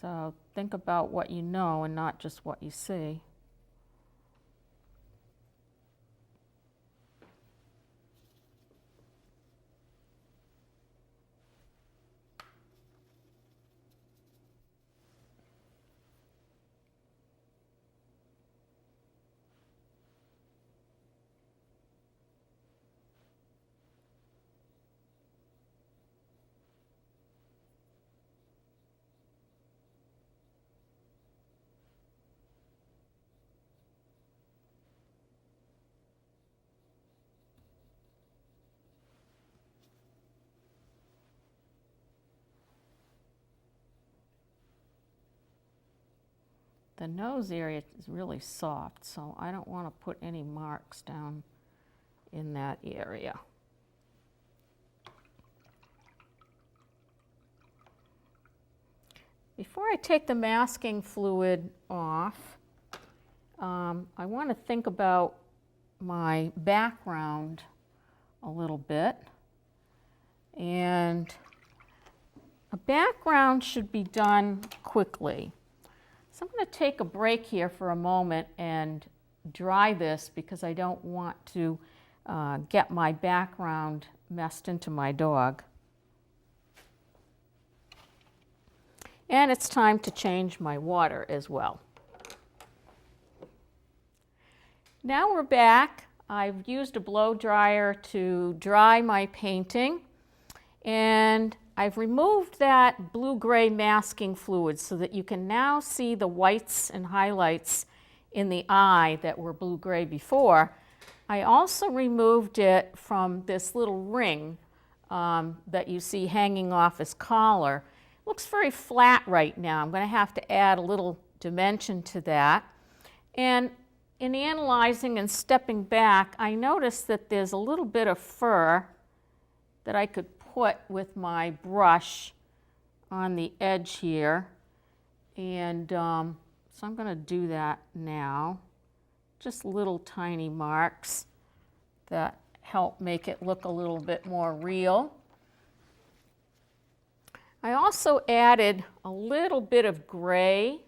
So think about what you know and not just what you see. The nose area is really soft, so I don't want to put any marks down in that area. Before I take the masking fluid off, I want to think about my background a little bit. And a background should be done quickly. So I'm going to take a break here for a moment and dry this because I don't want to get my background messed into my dog. And it's time to change my water as well. Now we're back. I've used a blow dryer to dry my painting, and I've removed that blue-gray masking fluid so that you can now see the whites and highlights in the eye that were blue-gray before. I also removed it from this little ring that you see hanging off his collar. It looks very flat right now. I'm going to have to add a little dimension to that. And in analyzing and stepping back, I noticed that there's a little bit of fur that I could put with my brush on the edge here, and so I'm going to do that now. Just little tiny marks that help make it look a little bit more real. I also added a little bit of gray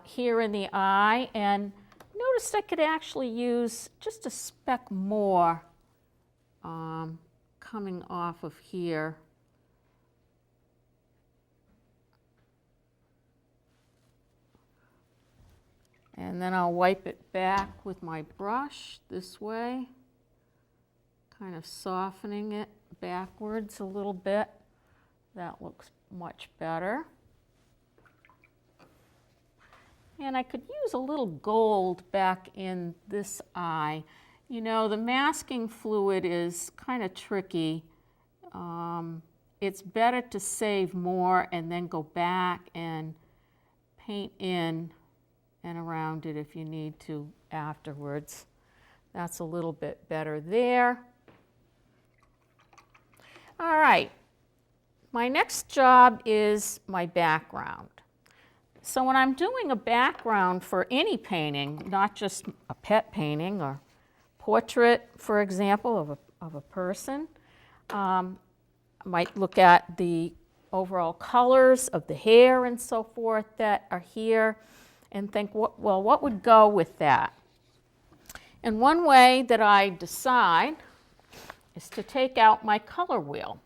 here in the eye, and noticed I could actually use just a speck more coming off of here. And then I'll wipe it back with my brush this way, kind of softening it backwards a little bit. That looks much better. And I could use a little gold back in this eye. You know, the masking fluid is kind of tricky. It's better to save more and then go back and paint in and around it if you need to afterwards. That's a little bit better there. All right, my next job is my background. So when I'm doing a background for any painting, not just a pet painting or portrait, for example, of a person, I might look at the overall colors of the hair and so forth that are here and think, well, what would go with that? And one way that I decide is to take out my color wheel.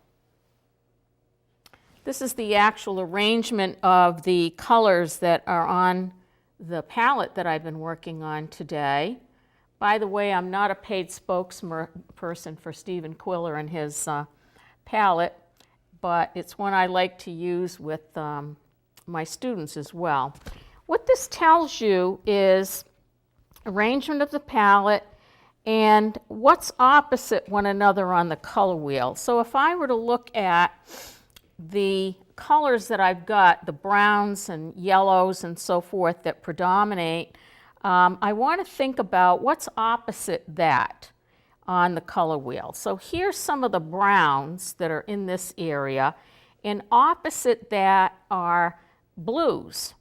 This is the actual arrangement of the colors that are on the palette that I've been working on today. By the way, I'm not a paid spokesperson for Stephen Quiller and his palette, but it's one I like to use with my students as well. What this tells you is arrangement of the palette and what's opposite one another on the color wheel. So if I were to look at the colors that I've got, the browns and yellows and so forth that predominate, I want to think about what's opposite that on the color wheel. So here's some of the browns that are in this area, and opposite that are blues.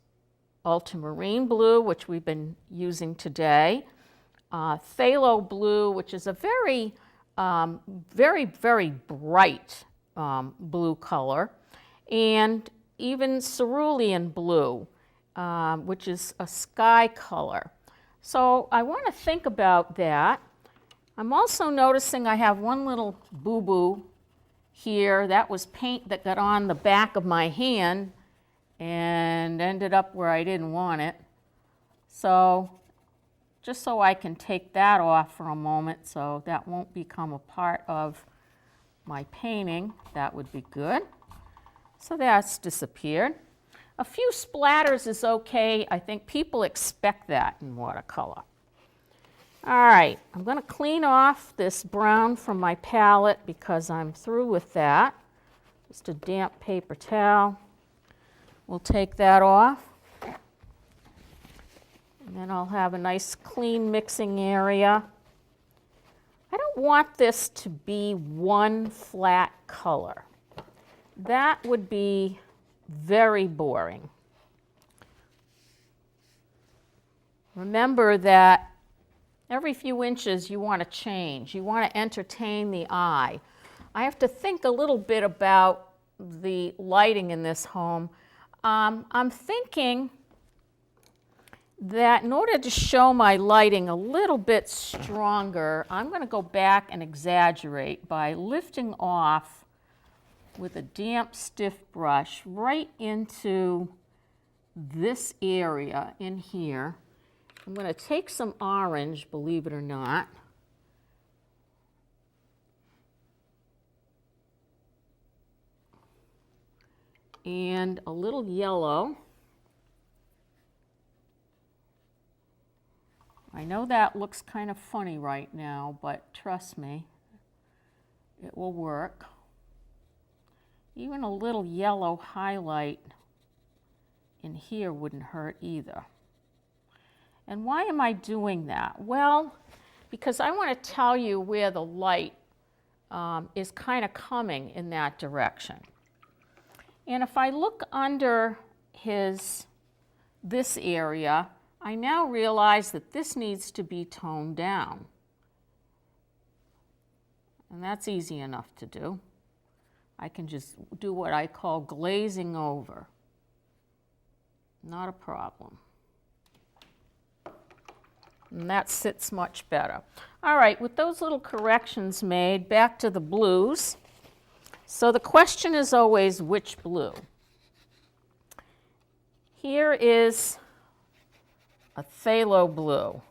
Ultramarine blue, which we've been using today, phthalo blue, which is a very, very bright blue color, and even cerulean blue, which is a sky color. So I want to think about that. I'm also noticing I have one little boo-boo here. That was paint that got on the back of my hand and ended up where I didn't want it. So just so I can take that off for a moment so that won't become a part of my painting, that would be good. So that's disappeared. A few splatters is okay. I think people expect that in watercolor. All right, I'm going to clean off this brown from my palette because I'm through with that. Just a damp paper towel. We'll take that off. And then I'll have a nice clean mixing area. I don't want this to be one flat color. That would be very boring. Remember that every few inches you want to change. You want to entertain the eye. I have to think a little bit about the lighting in this home. I'm thinking that in order to show my lighting a little bit stronger, I'm going to go back and exaggerate by lifting off with a damp, stiff brush right into this area in here. I'm going to take some orange, believe it or not. And a little yellow. I know that looks kind of funny right now, but trust me, it will work. Even a little yellow highlight in here wouldn't hurt either. And why am I doing that? Well, because I want to tell you where the light is kind of coming in that direction. And if I look under this area, I now realize that this needs to be toned down. And that's easy enough to do. I can just do what I call glazing over. Not a problem. And that sits much better. All right, with those little corrections made, back to the blues. So the question is always, which blue? Here is a phthalo blue.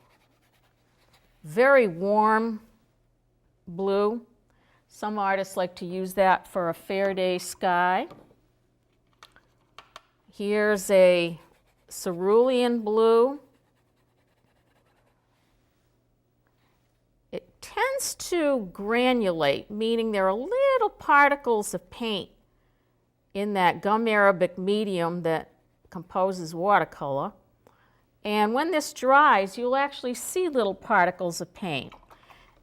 Very warm blue. Some artists like to use that for a fair day sky. Here's a cerulean blue. It tends to granulate, meaning there are little particles of paint in that gum arabic medium that composes watercolor. And when this dries, you'll actually see little particles of paint.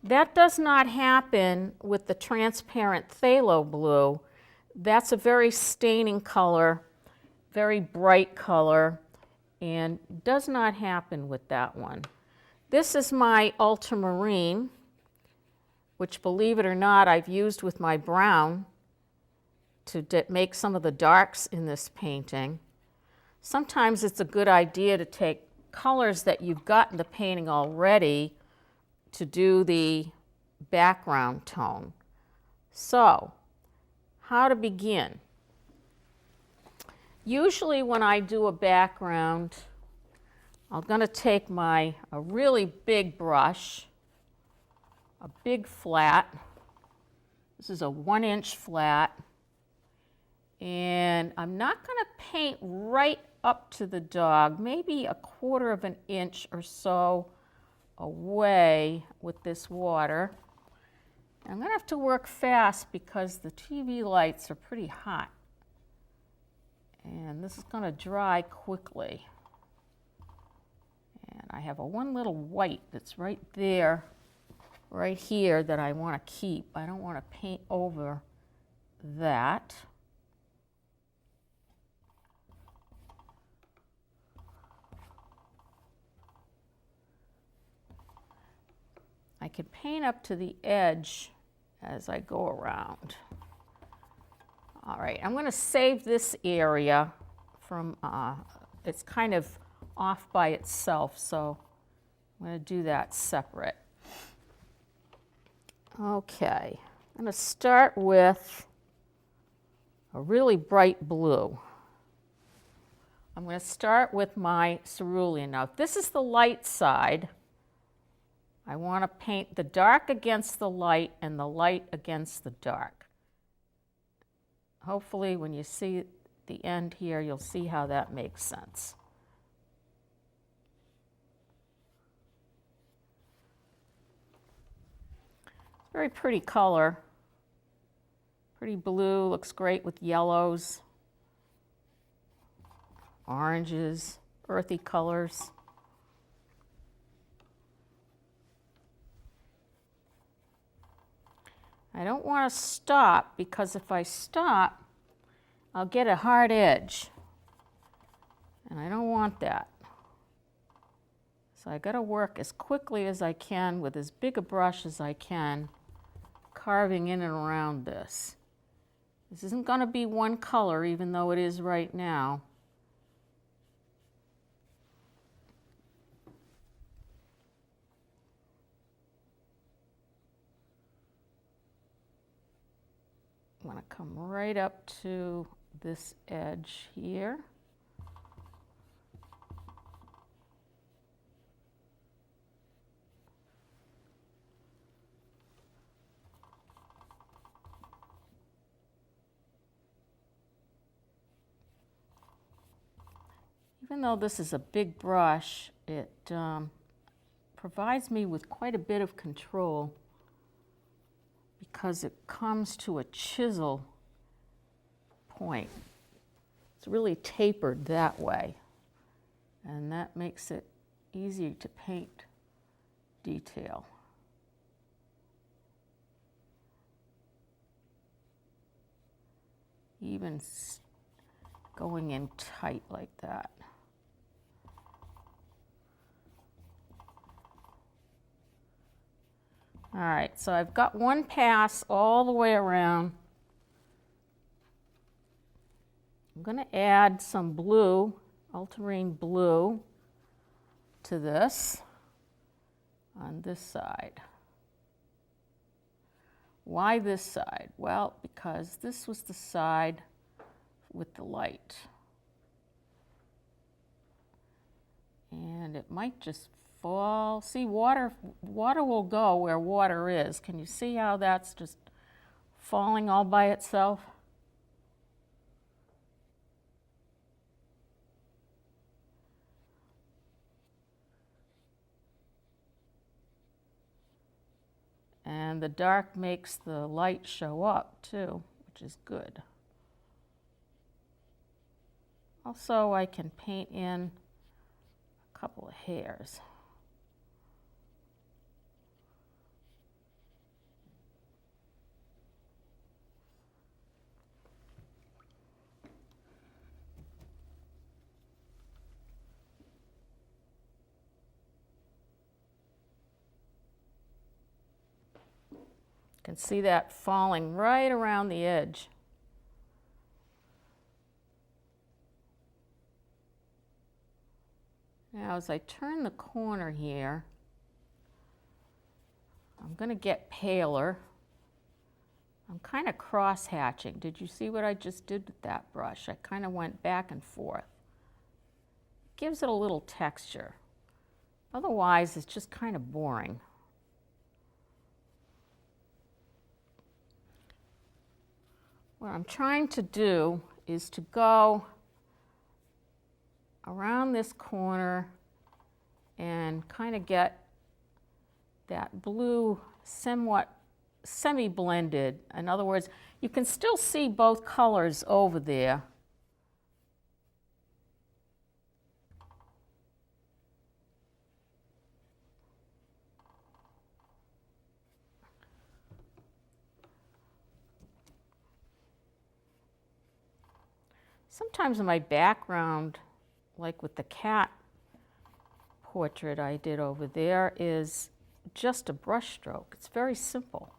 That does not happen with the transparent phthalo blue. That's a very staining color, very bright color, and does not happen with that one. This is my ultramarine, which, believe it or not, I've used with my brown to make some of the darks in this painting. Sometimes it's a good idea to take colors that you've got in the painting already to do the background tone. So, how to begin? Usually when I do a background, I'm going to take a really big brush, a big flat. This is a 1-inch flat. And I'm not going to paint right up to the dog, maybe 1/4 of an inch or so away with this water. I'm going to have to work fast because the TV lights are pretty hot. And this is going to dry quickly. And I have one little white that's right there, right here, that I want to keep. I don't want to paint over that. I can paint up to the edge as I go around. All right, I'm going to save this area from, it's kind of off by itself, so I'm going to do that separate. Okay, I'm going to start with a really bright blue. I'm going to start with my cerulean. Now, if this is the light side, I want to paint the dark against the light and the light against the dark. Hopefully, when you see the end here, you'll see how that makes sense. Very pretty color. Pretty blue, looks great with yellows, oranges, earthy colors. I don't want to stop because if I stop, I'll get a hard edge. And I don't want that. So I got to work as quickly as I can with as big a brush as I can, carving in and around this. This isn't going to be one color, even though it is right now. I'm going to come right up to this edge here. Even though this is a big brush, it provides me with quite a bit of control because it comes to a chisel point. It's really tapered that way, and that makes it easier to paint detail. Even going in tight like that. All right, so I've got one pass all the way around. I'm going to add some blue, ultramarine blue, to this. on this side. Why this side? Well, because this was the side with the light. And it might just fall. See, water will go where water is. Can you see how that's just falling all by itself? And the dark makes the light show up too, which is good. Also, I can paint in a couple of hairs. You can see that falling right around the edge. Now, as I turn the corner here, I'm going to get paler. I'm kind of cross-hatching. Did you see what I just did with that brush? I kind of went back and forth. Gives it a little texture. Otherwise, it's just kind of boring. What I'm trying to do is to go around this corner and kind of get that blue somewhat semi-blended. In other words, you can still see both colors over there. Sometimes in my background, like with the cat portrait I did over there, is just a brush stroke. It's very simple.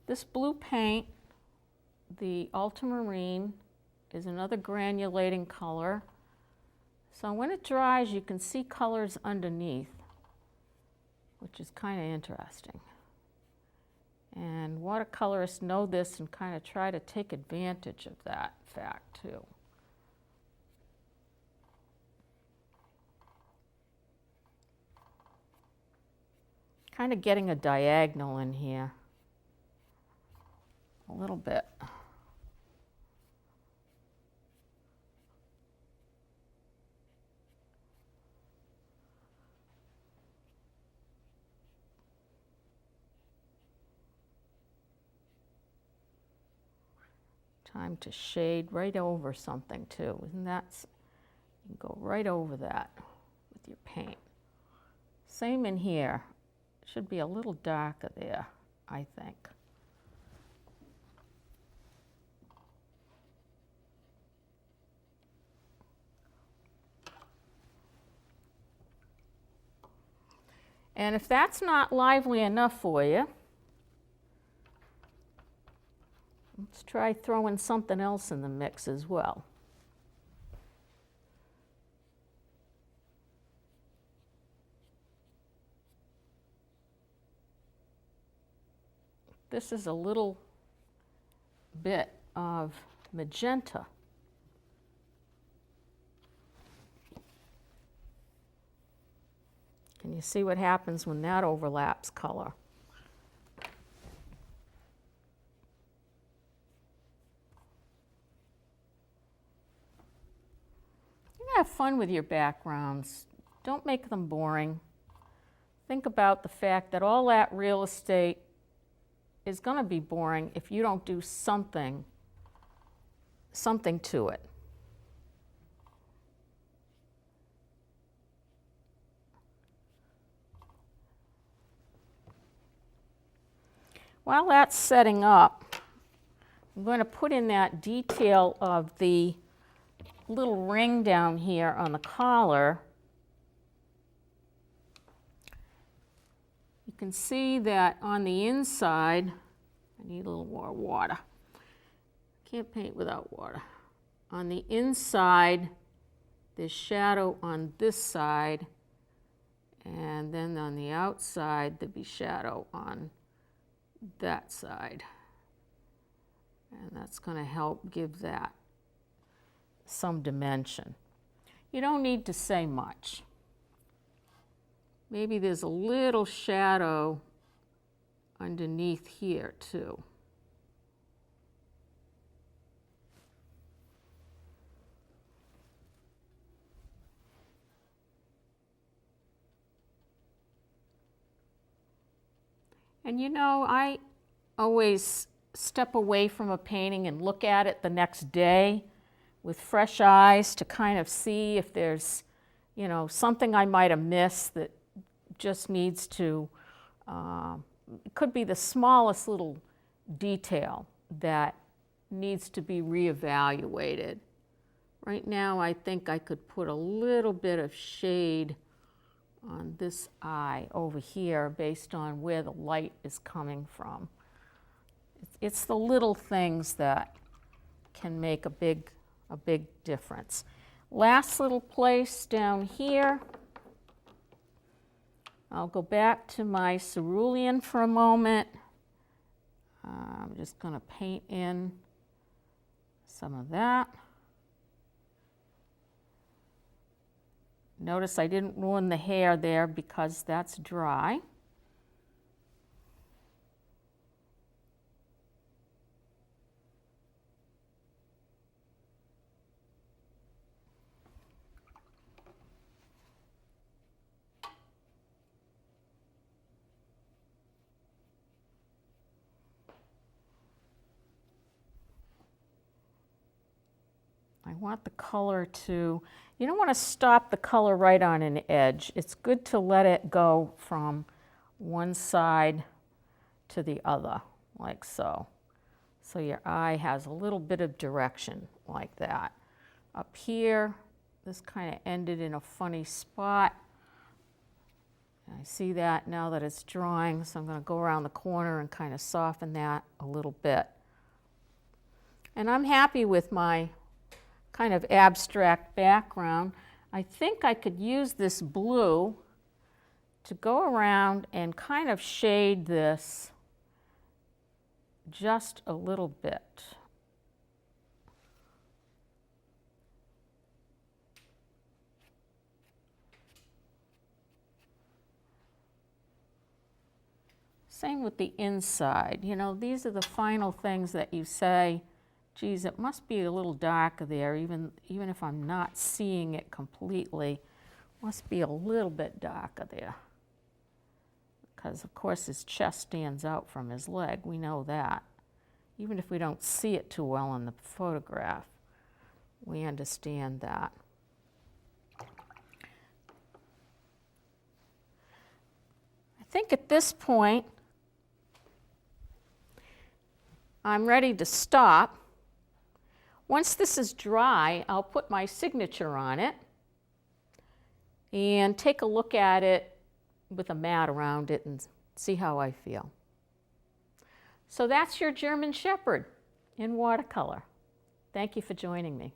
This blue paint, the ultramarine, is another granulating color. So when it dries, you can see colors underneath, which is kind of interesting. And watercolorists know this and kind of try to take advantage of that fact too. Kind of getting a diagonal in here. A little bit. Time to shade right over something too. Isn't that? You can go right over that with your paint. Same in here. Should be a little darker there, I think. And if that's not lively enough for you, let's try throwing something else in the mix as well. This is a little bit of magenta. Can you see what happens when that overlaps color? You can have fun with your backgrounds. Don't make them boring. Think about the fact that all that real estate is going to be boring if you don't do something to it. While that's setting up, I'm going to put in that detail of the little ring down here on the collar, you can see that on the inside, I need a little more water. Can't paint without water. On the inside, there's shadow on this side, and then on the outside, there'd be shadow on that side. And that's going to help give that some dimension. You don't need to say much. Maybe there's a little shadow underneath here too. And you know, I always step away from a painting and look at it the next day with fresh eyes to kind of see if there's, you know, something I might have missed that just needs to, it could be the smallest little detail that needs to be reevaluated. Right now, I think I could put a little bit of shade on this eye over here based on where the light is coming from. It's the little things that can make a big difference. Last little place down here, I'll go back to my cerulean for a moment. I'm just going to paint in some of that. Notice I didn't ruin the hair there because that's dry. I want the color to, you don't want to stop the color right on an edge. It's good to let it go from one side to the other, like so. So your eye has a little bit of direction like that. Up here, this kind of ended in a funny spot. I see that now that it's drying, so I'm going to go around the corner and kind of soften that a little bit. And I'm happy with my kind of abstract background. I think I could use this blue to go around and kind of shade this just a little bit. Same with the inside. You know, these are the final things that you say, geez, it must be a little darker there, even if I'm not seeing it completely. Must be a little bit darker there. Because, of course, his chest stands out from his leg. We know that. Even if we don't see it too well in the photograph, we understand that. I think at this point, I'm ready to stop. Once this is dry, I'll put my signature on it and take a look at it with a mat around it and see how I feel. So that's your German Shepherd in watercolor. Thank you for joining me.